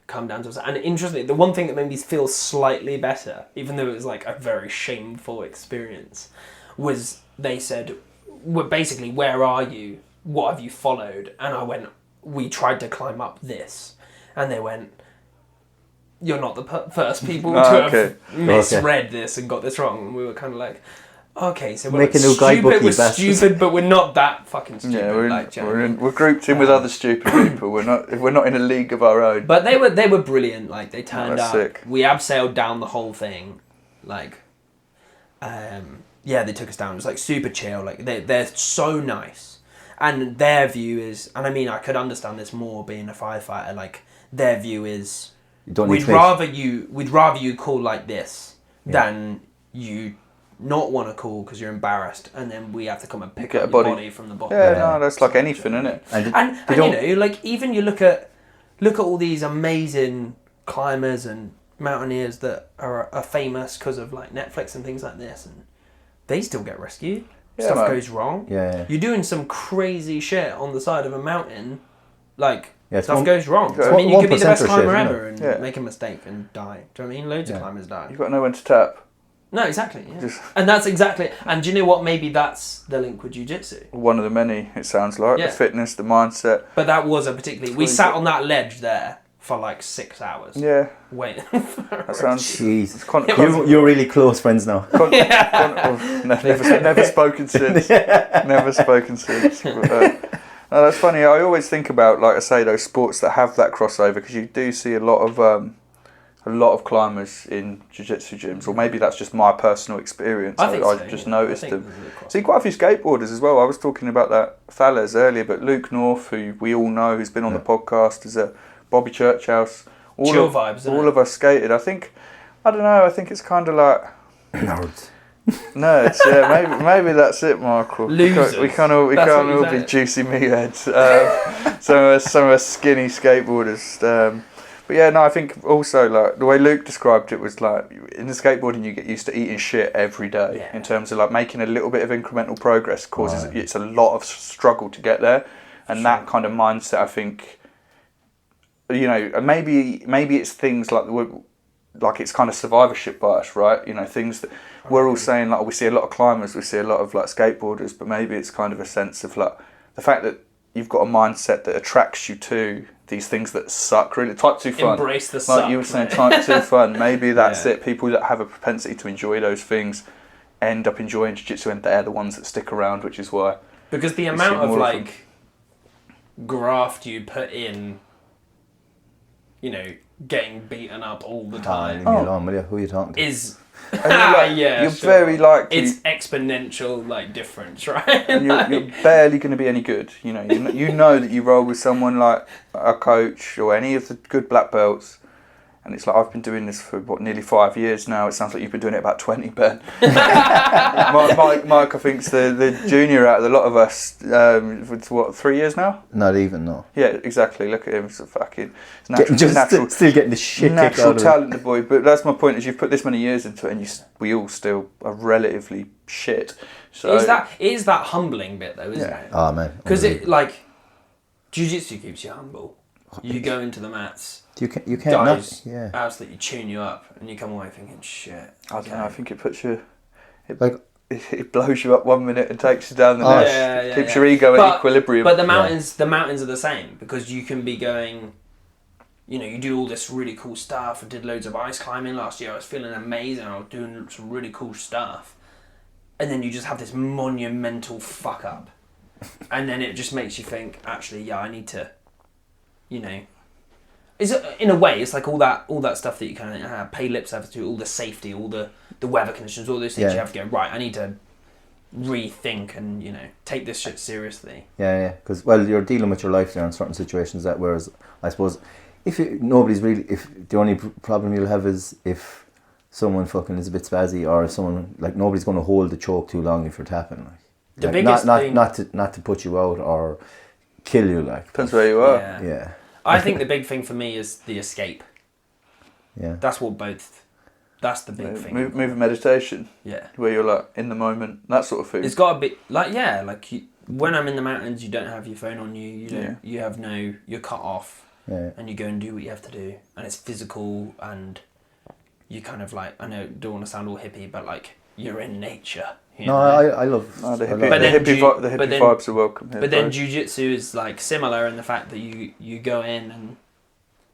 come down to us. And interestingly, the one thing that made me feel slightly better, even though it was like a very shameful experience, was they said, "Well, basically, where are you? What have you followed?" And I went, "We tried to climb up this." And they went, "You're not the first people to have misread this and got this wrong." And we were kind of like, "Okay, so we're stupid, but we're not that fucking stupid." Yeah, we're grouped in with other stupid people. We're not in a league of our own. But they were brilliant. Like they turned up. Sick. We abseiled down the whole thing. Like, they took us down. It was like super chill. Like they're so nice, and their view is, and I mean, I could understand this more being a firefighter. Like. Their view is, we'd rather you call like this than you not want to call because you're embarrassed, and then we have to come and pick up your body from the bottom. Yeah, no, that's like anything, isn't it? And you know, like even you look at all these amazing climbers and mountaineers that are famous because of like Netflix and things like this, and they still get rescued. Stuff goes wrong. You're doing some crazy shit on the side of a mountain, like. Stuff goes wrong. So, I mean, you could be the best climber ever and make a mistake and die. Do you know what I mean? Loads of climbers die. You've got to know when to tap. No, exactly. Yeah. And that's exactly... And do you know what? Maybe that's the link with jiu-jitsu. One of the many, it sounds like. The fitness, the mindset. But that was a particularly... We sat on that ledge there for like 6 hours. Yeah. Waiting. That sounds... Jeez. You're really close friends now. Never spoken since. Never spoken since. No, that's funny. I always think about, like I say, those sports that have that crossover, because you do see a lot of climbers in jiu-jitsu gyms, or maybe that's just my personal experience. I just noticed them. See quite a few skateboarders as well. I was talking about that Thales earlier, but Luke North, who we all know, who's been on the podcast, is a Bobby Churchhouse. Chill vibes. All of us skated. I think it's kind of like nerds. Nerds, yeah, maybe that's it, Michael. Losers. We can't all be juicy meatheads. Some of us skinny skateboarders. But yeah, no, I think also like the way Luke described it was like in the skateboarding you get used to eating shit every day in terms of like making a little bit of incremental progress causes it's a lot of struggle to get there, and that kind of mindset, I think, you know, maybe it's things like it's kind of survivorship bias, right? You know, things that we're all saying, like, we see a lot of climbers, we see a lot of like skateboarders, but maybe it's kind of a sense of like the fact that you've got a mindset that attracts you to these things that suck, really. Type 2 fun. Embrace the suck. Like you were saying, type 2 fun. Maybe that's it. People that have a propensity to enjoy those things end up enjoying jiu-jitsu, and they're the ones that stick around, which is why. Because the amount of like graft you put in, you know, getting beaten up all the time. Who are you talking to? Is you're very likely. It's exponential, like difference, right? And you're barely going to be any good. You know that you roll with someone like a coach or any of the good black belts, and it's like I've been doing this for nearly 5 years now. It sounds like you've been doing it about 20, Ben. Mike, I think, is the junior out of the lot of us. For 3 years now? Not even, no. Yeah, exactly. Look at him. It's a fucking still getting the shit kicked out of him. Natural talent, the boy. But that's my point. Is you've put this many years into it, and we all still are relatively shit. So it is that humbling bit though, isn't it? Oh man. Because it like jiu-jitsu keeps you humble. You go into the mats. You can't guys absolutely tune you up, and you come away thinking, shit. I don't know. I think it puts you. It blows you up 1 minute and takes you down the next. Keeps your ego at equilibrium. But the mountains are the same, because you can be going. You know, you do all this really cool stuff. I did loads of ice climbing last year. I was feeling amazing. I was doing some really cool stuff, and then you just have this monumental fuck up, And then it just makes you think, actually, yeah, I need to, you know, in a way, it's like all that stuff that you kind of pay lip service to, all the safety, all the weather conditions, all those things you have to go, right, I need to rethink and, you know, take this shit seriously. Yeah, because, well, you're dealing with your life there in certain situations that, whereas, I suppose, if the only problem you'll have is if someone fucking is a bit spazzy, or if someone, like, nobody's going to hold the choke too long if you're tapping, like. The biggest thing... Not to put you out or kill you, like. Depends where you are. Yeah. I think the big thing for me is the escape. Yeah. That's the big thing. Moving meditation. Yeah. Where you're like in the moment, that sort of thing. It's got to be like when I'm in the mountains, you don't have your phone on you. You have you're cut off. Yeah. And you go and do what you have to do, and it's physical, and you kind of like, I know, don't want to sound all hippie, but like you're in nature. No, I love the hippie vibes are welcome here. But then jiu-jitsu is like similar in the fact that you go in and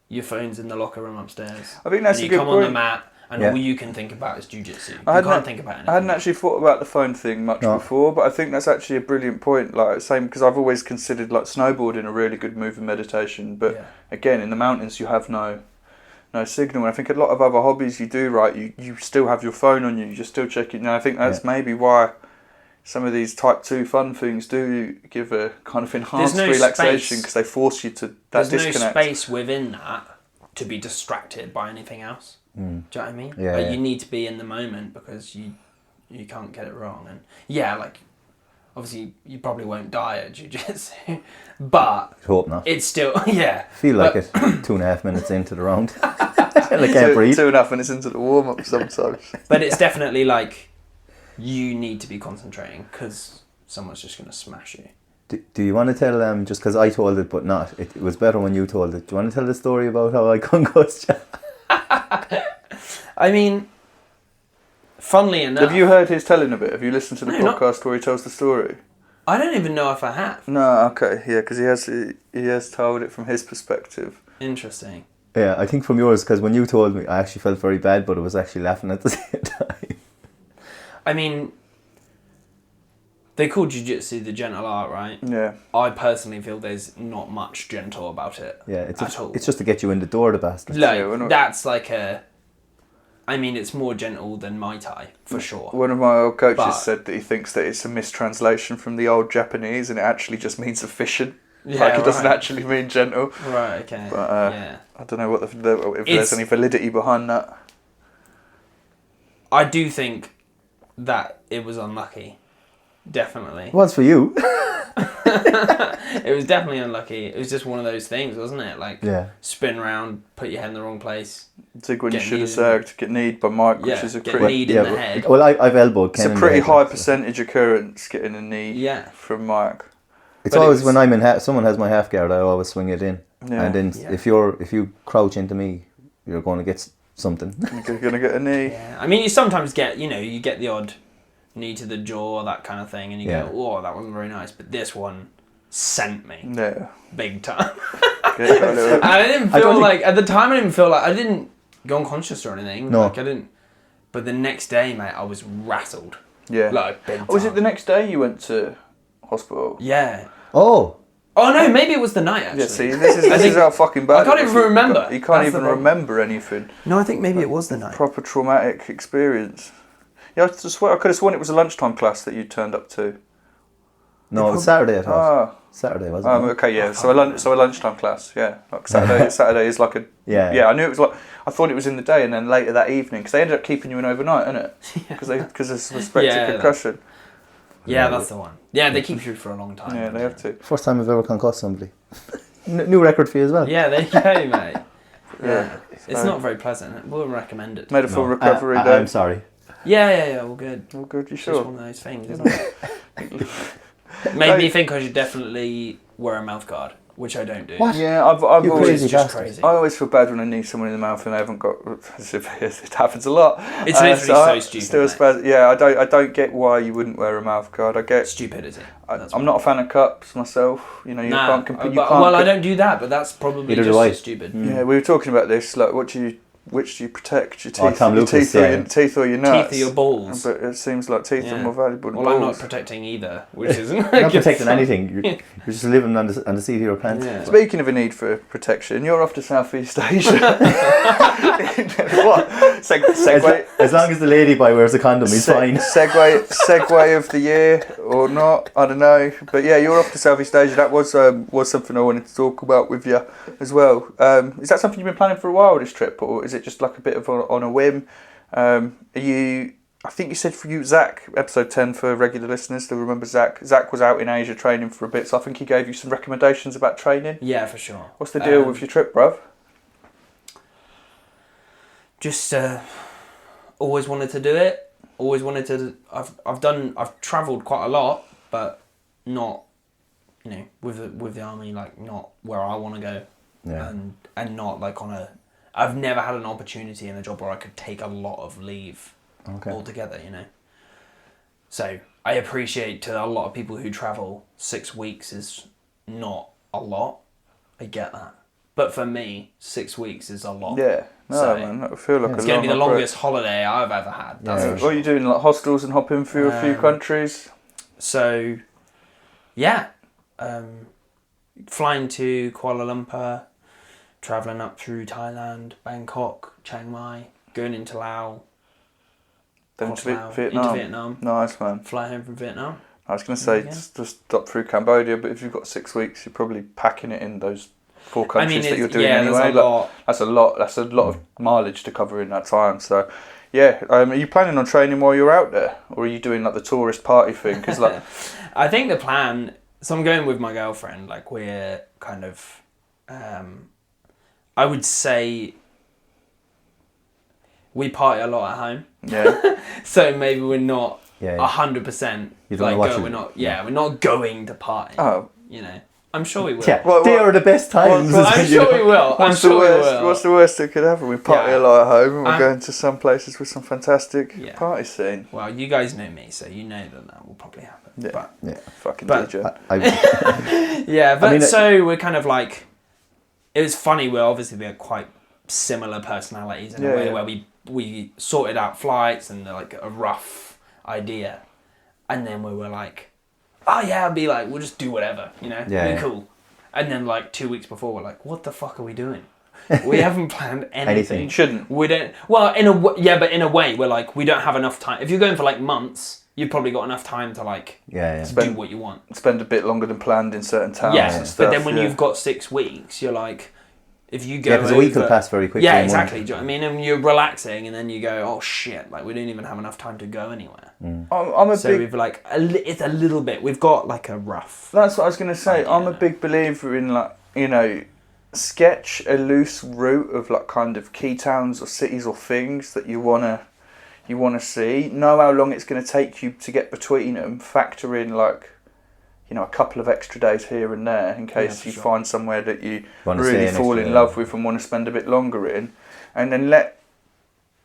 your phone's in the locker room upstairs. I think that's a good point. You come on the mat and all you can think about is jiu-jitsu. You can't think about anything. I hadn't actually thought about the phone thing much before, but I think that's actually a brilliant point. Like, same, because I've always considered like snowboarding a really good move in meditation, but again, in the mountains you have no signal. And I think a lot of other hobbies you do, right, you still have your phone on you, you're still checking. And I think that's maybe why some of these type 2 fun things do give a kind of enhanced relaxation, because they force you to that disconnect. There's no space within that to be distracted by anything else. Do you know what I mean? Yeah, like, you need to be in the moment because you can't get it wrong. And like, obviously you probably won't die at jiu-jitsu, but I hope not. It's still feel like it 2.5 minutes into the round. I can't breathe. 2.5 minutes into the warm-up sometimes. But it's definitely like you need to be concentrating because someone's just going to smash you. Do you want to tell just because I told it but not, it was better when you told it, do you want to tell the story about how I concussed you? I mean, funnily enough... Have you heard his telling of it? Have you listened to the podcast where he tells the story? I don't even know if I have. No, okay, yeah, because he has told it from his perspective. Interesting. Yeah, I think from yours, because when you told me, I actually felt very bad, but I was actually laughing at the same time. I mean, they call jiu-jitsu the gentle art, right? Yeah. I personally feel there's not much gentle about it. Yeah, it's just to get you in the door, the bastard. Like, that's like I mean, it's more gentle than Muay Thai, for sure. One of my old coaches said that he thinks that it's a mistranslation from the old Japanese and it actually just means efficient. Yeah, like, it doesn't actually mean gentle. Right, okay. But I don't know if there's any validity behind that. I do think that it was unlucky. Definitely. It was for you. It was definitely unlucky. It was just one of those things, wasn't it? Like, spin around, put your head in the wrong place. Zig when you should have sagged, get kneed by Mike, which is a pretty... kneed in the head. Well, I've elbowed Ken. It's a pretty high percentage occurrence getting a knee from Mike. It's always when I'm in someone has my half guard, I always swing it in. Yeah. And then if you crouch into me, you're going to get something. You're going to get a knee. Yeah. I mean, you sometimes get, you get the odd knee to the jaw, that kind of thing, and you go, oh, that wasn't very nice, but this one sent me big time. And I didn't feel like, at the time I didn't feel like, I didn't go unconscious or anything. No. Like, I didn't, but the next day, mate, I was rattled. Yeah. Like, big time. Was it the next day you went to hospital? Yeah. Oh no, maybe it was the night, actually. Yeah, see, this is how fucking bad I can't even remember. You can't even remember anything. No, I think maybe it was the night. Proper traumatic experience. Yeah, I could have sworn it was a lunchtime class that you turned up to. No, it was Saturday, I thought. Saturday, wasn't it? Okay, yeah. So a lunchtime class, yeah. Like Saturday is like a... Yeah, I knew it was like... I thought it was in the day and then later that evening, because they ended up keeping you in overnight, innit? Because of suspected concussion. Yeah, that's the one. Yeah, they keep you for a long time. Yeah, they have to. First time I've ever concussed somebody. New record for you as well. Yeah, there you go, mate. Yeah. It's not very pleasant. I wouldn't recommend it. Made a full recovery though. I'm sorry. Yeah, all good. All good, you it's sure? It's one of those things, isn't it? Made me think I should definitely wear a mouth guard, which I don't do. What? Yeah, I've always just crazy. I always feel bad when I knee someone in the mouth and they haven't got. It happens a lot. It's literally so stupid. I don't get why you wouldn't wear a mouth guard. I get stupidity. I'm not a fan of cups myself. You can't compete. Well, I don't do that, but that's probably just so stupid. Yeah, we were talking about this. Like, what do you which do you protect? Your teeth, Tom Lucas, your teeth or your nuts? Teeth or your balls. But it seems like teeth are more valuable than balls. balls. I'm not protecting either, which isn't. You're not protecting anything. You're just living on the seat of your pants. Yeah. Speaking of a need for protection, you're off to Southeast Asia. What? Segue. As long as the lady boy wears a condom, he's fine. Segue of the year or not? I don't know. But yeah, you're off to Southeast Asia. That was something I wanted to talk about with you as well. Is that something you've been planning for a while, this trip, or is it just like a bit of on a whim? Are you? I think you said for you, Zach, episode 10 for regular listeners to remember Zach. Zach was out in Asia training for a bit, so I think he gave you some recommendations about training. Yeah, for sure. What's the deal with your trip, bruv? Just always wanted to do it. Always wanted to. I've travelled quite a lot, but not, with the army, like not where I want to go. Yeah. And not like I've never had an opportunity in a job where I could take a lot of leave altogether, So I appreciate to a lot of people who travel 6 weeks is not a lot. I get that. But for me, 6 weeks is a lot. Yeah. No, man, I feel like it's going to be the longest holiday I've ever had. What are you doing, like hostels and hopping through a few countries? So, yeah. Flying to Kuala Lumpur, travelling up through Thailand, Bangkok, Chiang Mai, going into Laos. Then into Vietnam. Nice, man. Fly home from Vietnam. I was going to say, just stop through Cambodia, but if you've got 6 weeks, you're probably packing it in those 4 countries that you're doing anyway. That's a lot of mileage to cover in that time. So, yeah. Are you planning on training while you're out there, or are you doing like the tourist party thing? Because I think the plan. So I'm going with my girlfriend. Like we're kind of, I would say, we party a lot at home. Yeah. So maybe we're not 100%. We're not going to party. Oh. I'm sure we will. Yeah, they are the best times. I'm sure we will. What's the worst that could happen? We party a lot at home and we're going to some places with some fantastic party scene. Well, you guys know me, so you know that will probably happen. Yeah. Fucking DJ. So we're kind of like, it was funny, we're quite similar personalities in a way where we sorted out flights and like a rough idea. And then we were like, I'd be like, we'll just do whatever, we're cool. And then like 2 weeks before, we're like, what the fuck are we doing? We haven't planned anything. Shouldn't. We don't. Well, in a way, we're like, we don't have enough time. If you're going for like months, you've probably got enough time to like do what you want. Spend a bit longer than planned in certain towns and stuff. But then when you've got 6 weeks, you're like, if you go because a week will pass very quickly. Yeah, exactly. Do you know what I mean? And you're relaxing, and then you go, oh shit, like we don't even have enough time to go anywhere. We've like, it's a little bit, we've got like a rough. That's what I was going to say. I'm a big believer in like, sketch a loose route of like kind of key towns or cities or things that you wanna see. Know how long it's going to take you to get between them. Factor in like, a couple of extra days here and there in case you find somewhere that you really fall in love with and want to spend a bit longer in, and then let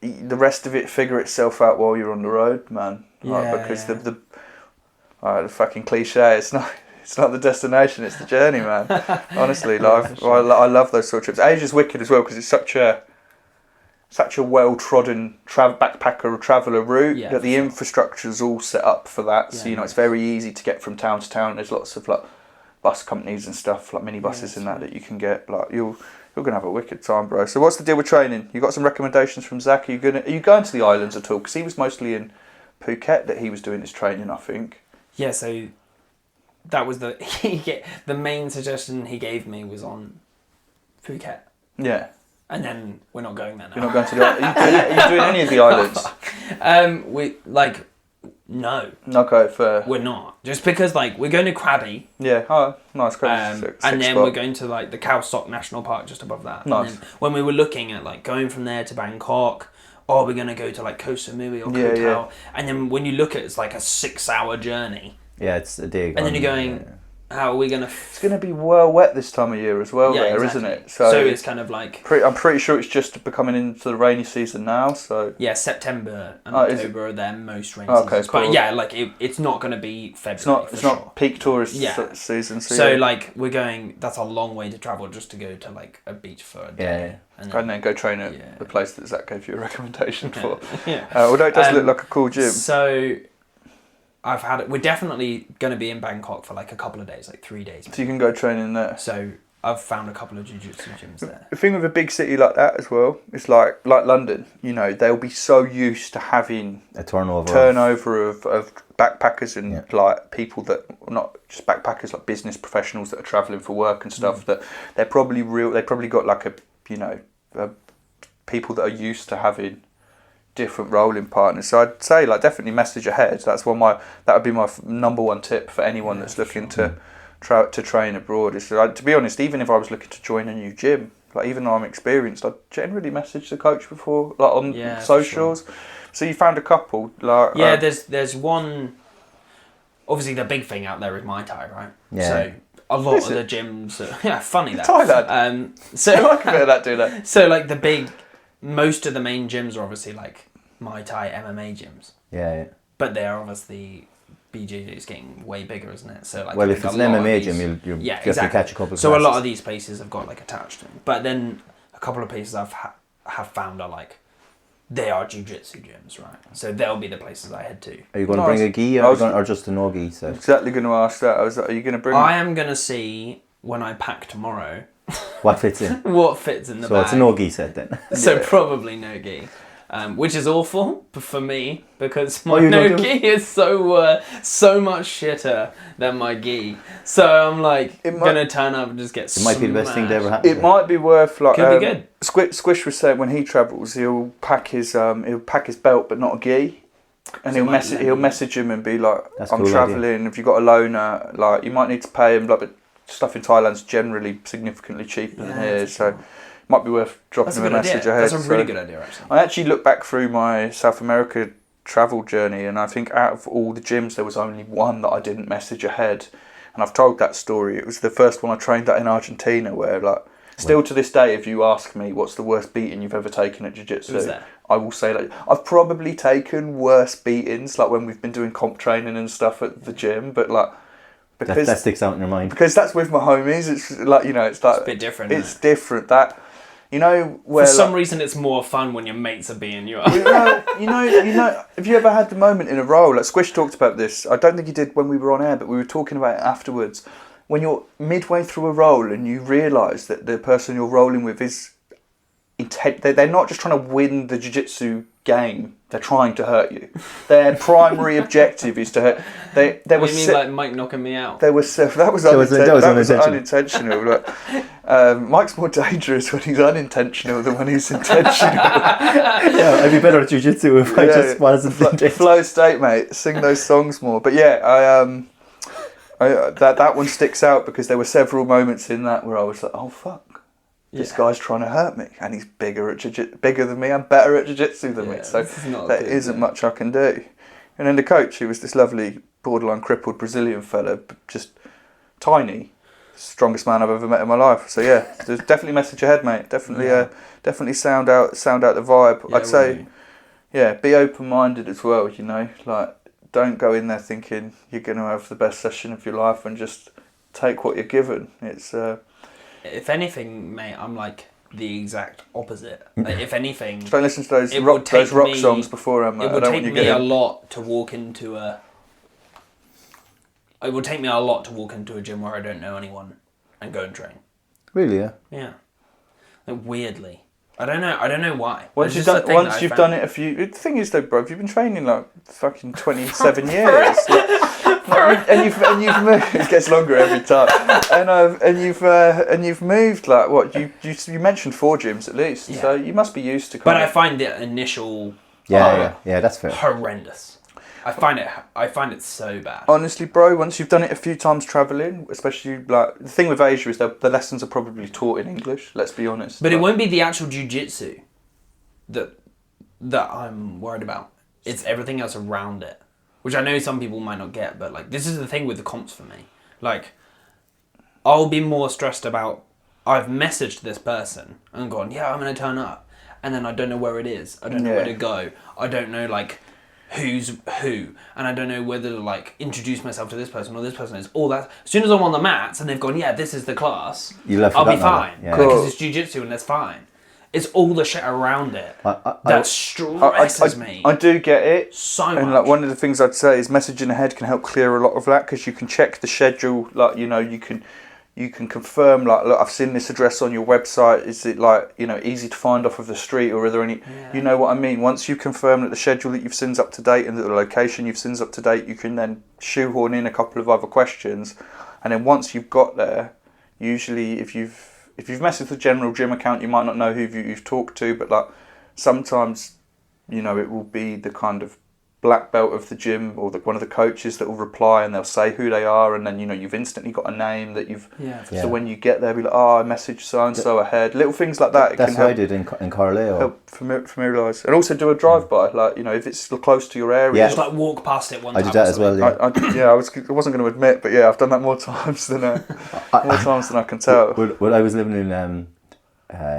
the rest of it figure itself out while you're on the road, man. Because the fucking cliche, it's not the destination, it's the journey, man. Honestly, I love those sort of trips. Asia's wicked as well because it's such a well-trodden backpacker or traveller route that the infrastructure's all set up for that. So, it's very easy to get from town to town. There's lots of like bus companies and stuff, like mini buses that you can get. Like you're gonna have a wicked time, bro. So what's the deal with training? You got some recommendations from Zach? Are you going to the islands at all? Because he was mostly in Phuket that he was doing his training, I think. Yeah, so that was the main suggestion he gave me was on Phuket. Yeah. And then we're not going there now. You're not going to the islands? Are you doing any of the islands? No. Okay, fair. We're not. Just because, we're going to Krabi. Yeah, nice. Krabi. And then we're going to, the Khao Sok National Park just above that. Nice. And then when we were looking at, going from there to Bangkok, we're going to go to, Koh Samui or Koh Tao. And then when you look at it, it's, a 6-hour journey. Yeah, it's a day. And then you're going, how are we gonna? It's going to be well wet this time of year as well, exactly. isn't it? So it's kind of like. I'm pretty sure it's just becoming into the rainy season now. So yeah, September and October are their most rainy seasons. Cool. But yeah, like it's not going to be February. It's not peak tourist season. So like we're going. That's a long way to travel just to go to like a beach for a day. And then go train at the place that Zach gave you a recommendation for. Yeah. Although it does look like a cool gym. So we're definitely going to be in Bangkok for like a couple of days, like 3 days. So you can go train in there. So I've found a couple of jiu-jitsu gyms there. The thing with a big city like that as well, it's like London, you know, they'll be so used to having a turnover of backpackers and like people that not just backpackers, like business professionals that are travelling for work and stuff, that they're probably they probably got like people that are used to having different rolling partners. So I'd say like definitely message ahead. That would be my number one tip for anyone that's looking to train abroad. Is to be honest, even if I was looking to join a new gym, like even though I'm experienced, I'd generally message the coach before, like on socials. Sure. So you found a couple, like there's one. Obviously, the big thing out there is Muay Thai, right? Yeah. So a lot of the gyms, funny that. Thailand. So I like a bit of that. Do that. So like most of the main gyms are obviously like Muay Thai MMA gyms. Yeah. But they're obviously BJJ is getting way bigger, isn't it? So like, well, if it's an MMA gym, you'll definitely catch a couple of So classes. a lot of these places have got like attached to them. But then a couple of places have found are like, they are jiu-jitsu gyms, right? So they'll be the places I head to. Are you going to bring a gi or just a no gi set? Exactly going to ask that. Are you going to bring? I am going to see when I pack tomorrow. What fits in? What fits in the bag. So it's a no gi set then. So probably no gi. Which is awful for me because my no gi is so much shitter than my gi. So I'm like gonna turn up and just get. It might be the best thing to ever happen. It might be worth like. Could be good. Squish was saying when he travels, he'll pack his belt but not a gi, and he'll message him and be like, "I'm traveling. If you got a loaner, like you might need to pay him. Like, but stuff in Thailand's generally significantly cheaper than here, so." Might be worth dropping him a message ahead. That's a really good idea, actually. I actually looked back through my South America travel journey, and I think out of all the gyms, there was only one that I didn't message ahead. And I've told that story. It was the first one I trained at in Argentina, where like still to this day, if you ask me what's the worst beating you've ever taken at jiu-jitsu, I will say that I've probably taken worse beatings, like when we've been doing comp training and stuff at the gym, but like. Because that sticks out in your mind. Because that's with my homies. It's like, you know, it's like... It's a bit different. It's different. That... You know where for some reason it's more fun when your mates are beating you up. You know. Have you ever had the moment in a roll? Like Squish talked about this. I don't think he did when we were on air, but we were talking about it afterwards. When you're midway through a roll and you realise that the person you're rolling with is intent. They're not just trying to win the jiu-jitsu game. They're trying to hurt you. Their primary objective is to hurt. What do you mean, like Mike knocking me out? That was unintentional. Look, Mike's more dangerous when he's unintentional than when he's intentional. Yeah, I'd be better at jiu-jitsu if I just wasn't thinking. Flow state, mate. Sing those songs more. But yeah, that one sticks out because there were several moments in that where I was like, oh fuck. This guy's trying to hurt me, and he's bigger than me and better at jiu-jitsu than me. So there isn't much I can do. And then the coach, he was this lovely, borderline crippled Brazilian fella, just tiny, strongest man I've ever met in my life. So yeah, there's definitely message ahead, mate. Definitely sound out the vibe. I'd say, be open-minded as well. You know, like don't go in there thinking you're going to have the best session of your life, and just take what you're given. It's. If anything, mate, I'm like the exact opposite. Like, if anything, don't listen to those rock songs before. It would take me a lot to walk into a. It would take me a lot to walk into a gym where I don't know anyone and go and train. Really? Yeah. Yeah. Like, weirdly, I don't know why. Once you've done it a few. The thing is though, bro, you've been training like fucking 27 years. And you've moved. It gets longer every time. And you've moved like what you mentioned 4 gyms at least. Yeah. So you must be used to. I find the initial. Yeah, that's fair. Horrendous. I find it so bad. Honestly, bro, once you've done it a few times travelling, especially like the thing with Asia is that the lessons are probably taught in English. Let's be honest. But it won't be the actual jiu-jitsu that I'm worried about. It's everything else around it. Which I know some people might not get, but like this is the thing with the comps for me. Like, I'll be more stressed about, I've messaged this person and gone, yeah, I'm going to turn up. And then I don't know where it is. I don't know where to go. I don't know, like, who's who. And I don't know whether to, like, introduce myself to this person or this person is. All that. As soon as I'm on the mats and they've gone, yeah, this is the class, I'll be fine. Yeah. Because it's jiu-jitsu and that's fine. It's all the shit around it that stresses me. I do get it. So much. And like one of the things I'd say is messaging ahead can help clear a lot of that, because you can check the schedule. Like, you know, you can confirm, like, look, I've seen this address on your website. Is it, like, you know, easy to find off of the street, or are there any? Yeah. You know what I mean. Once you confirm that the schedule that you've seen's up to date and that the location you've seen's up to date, you can then shoehorn in a couple of other questions, and then once you've got there, usually if you've messaged the general gym account, you might not know who you've talked to, but like sometimes, you know, it will be the kind of black belt of the gym or one of the coaches that will reply, and they'll say who they are, and then, you know, you've instantly got a name that you've. Yeah. So when you get there, be like, oh, I messaged so and so ahead. Little things like that. That's what I did in Carlisle. Help familiarise, and also do a drive by. Like, you know, if it's close to your area. Just like walk past it one time. I did that as well. Yeah. I wasn't going to admit, but yeah, I've done that more times than I can tell. When I was living in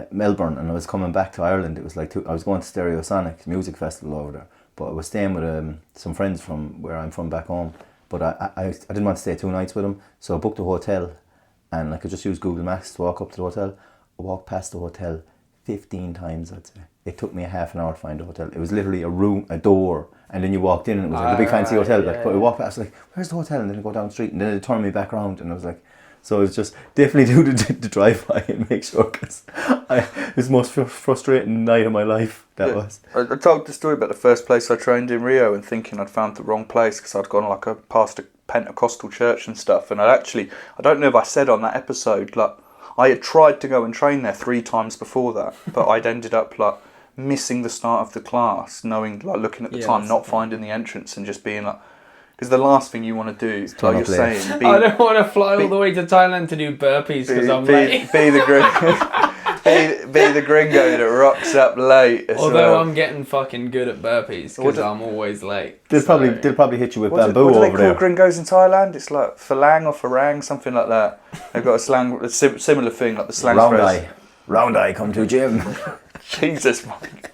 Melbourne and I was coming back to Ireland, it was like I was going to Stereosonic music festival over there. But I was staying with some friends from where I'm from back home. But I didn't want to stay 2 nights with them, so I booked a hotel, and I could just use Google Maps to walk up to the hotel. I walked past the hotel 15 times, I'd say. It took me a half an hour to find the hotel. It was literally a room, a door, and then you walked in and it was like a big fancy hotel. But I walked past, like, where's the hotel? And then I go down the street, and then it turned me back around, and I was like, so it was just definitely do the drive-by and make sure, because it was the most frustrating night of my life. That was. I told the story about the first place I trained in Rio and thinking I'd found the wrong place because I'd gone past a Pentecostal church and stuff. And I don't know if I said on that episode, like, I had tried to go and train there 3 times before that, but I'd ended up like missing the start of the class, knowing, like, looking at the time, not finding the entrance, and just being like. Because the last thing you want to do, like you're saying, I don't want to fly all the way to Thailand to do burpees because I'm late. Be the gringo that rocks up late. Although I'm getting fucking good at burpees because I'm always late. They'll probably hit you with bamboo over there. What do they call gringos in Thailand? It's like falang or farang, something like that. They've got a similar thing, like the slang phrase. Round eye, come to gym. Jesus, Mike.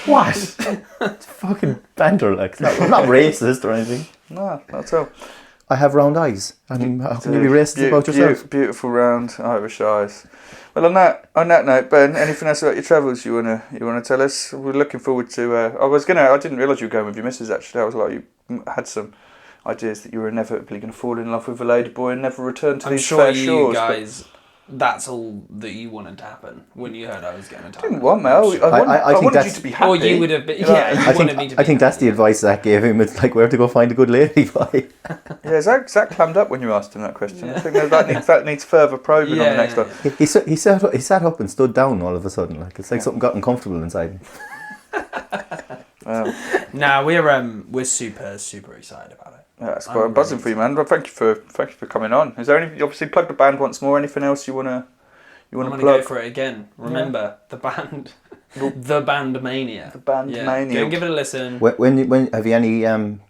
What? It's fucking banter, like. I'm not racist or anything. No, not at all. I have round eyes. I mean, how can you be racist about yourself? Beautiful round Irish eyes. Well, on that note, Ben, anything else about your travels you wanna tell us? We're looking forward to. I didn't realise you were going with your missus. Actually, I was like, you had some ideas that you were inevitably going to fall in love with a ladyboy and never return to these fair shores. I'm sure you guys. That's all that you wanted to happen when you heard I was getting a title. Didn't want, Mel. I wanted you to be happy. Or you would have been. Yeah, you wanted me to be. I think that's the advice Zach gave him. It's like where to go find a good lady by. Yeah, Zach clammed up when you asked him that question. Yeah. I think that needs further probing on the next one. He sat up and stood down all of a sudden. Like it's like something got uncomfortable inside him. Nah, we're super excited about it. Yeah, it's quite buzzing for you, man. But thank you for coming on. Is there any? You obviously plug the band once more. Anything else you wanna plug? Go for it again. Remember the band, the Band Mania. The Band Mania. Go give it a listen. When have you any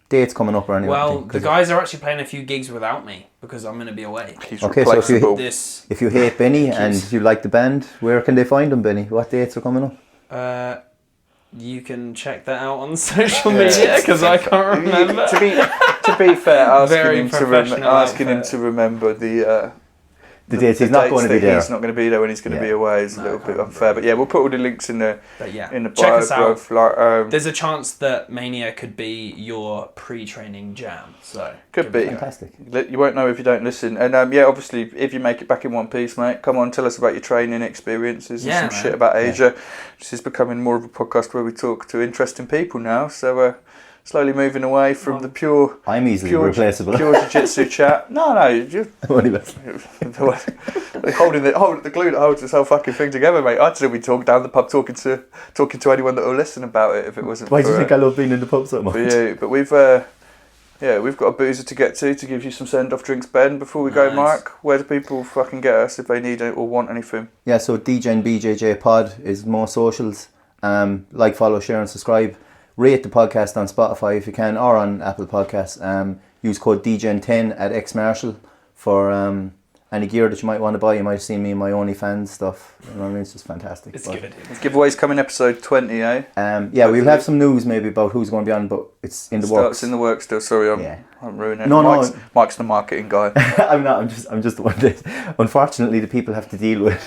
dates coming up or anything? Well, the guys are actually playing a few gigs without me because I'm going to be away. Okay, so if you hate Benny and you like the band, where can they find them, Benny? What dates are coming up? You can check that out on social media because I can't remember. To be fair, asking him to remember the dates he's not going to be there. He's not going to be there when he's going to be away is a little bit unfair. But yeah, we'll put all the links in the bio. Check us out. There's a chance that Mania could be your pre-training jam. So could be fantastic. You won't know if you don't listen. And obviously, if you make it back in one piece, mate, come on, tell us about your training experiences and some shit about Asia. This is becoming more of a podcast where we talk to interesting people now. So slowly moving away from the pure. I'm easily replaceable. Pure jiu-jitsu chat. No, you're holding the glue that holds this whole fucking thing together, mate. I'd still be talking down the pub, talking to anyone that will listen about it if it wasn't. Why do you think I love being in the pub so much? But we've got a boozer to get to give you some send-off drinks, Ben. Before we go, Mark, where do people fucking get us if they need it or want anything? Yeah, so Degen BJJ Pod is more socials. Like, follow, share, and subscribe. Rate the podcast on Spotify if you can, or on Apple Podcasts. Use code DGen10 at XMarshall for any gear that you might want to buy. You might have seen me in my OnlyFans stuff. You know what I mean? It's just fantastic. It's good. Giveaways coming episode 20, eh? Yeah, we'll have some news maybe about who's going to be on, but it's in the works. It's in the works still. Sorry, I'm ruining it. No, Mike's the marketing guy. I'm not. I'm just the one that unfortunately the people have to deal with.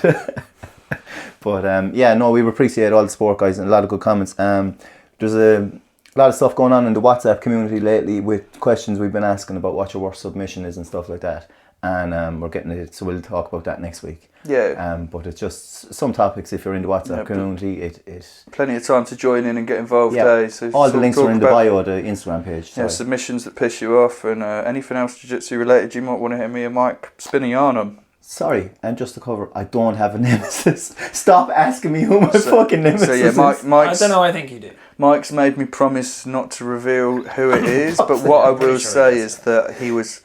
But we appreciate all the support, guys, and a lot of good comments. There's a lot of stuff going on in the WhatsApp community lately with questions we've been asking about what your worst submission is and stuff like that. And we're getting it, so we'll talk about that next week. Yeah. But it's just some topics. If you're in the WhatsApp community, it plenty of time to join in and get involved. So all the links are in the bio of the Instagram page. Yeah, submissions that piss you off and anything else jiu-jitsu related you might want to hear me and Mike spin a yarn on. Sorry, and just to cover, I don't have a nemesis. Stop asking me who my fucking nemesis is. Mike's, I don't know. I think you do. Mike's made me promise not to reveal who it is, but what I will say is that he was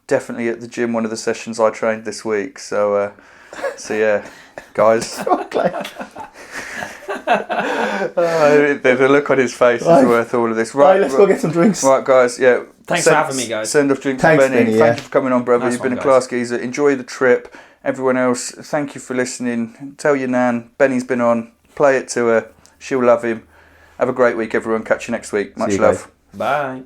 definitely at the gym one of the sessions I trained this week. So yeah, guys. The look on his face is worth all of this. Right, let's go get some drinks. Right, guys. Yeah. Thanks for having me, guys. Send off drinks to Benny. Thank you for coming on, brother. Nice You've been one, a class geezer. Enjoy the trip. Everyone else, thank you for listening. Tell your nan Benny's been on. Play it to her. She'll love him. Have a great week, everyone. Catch you next week. Much love. Bye.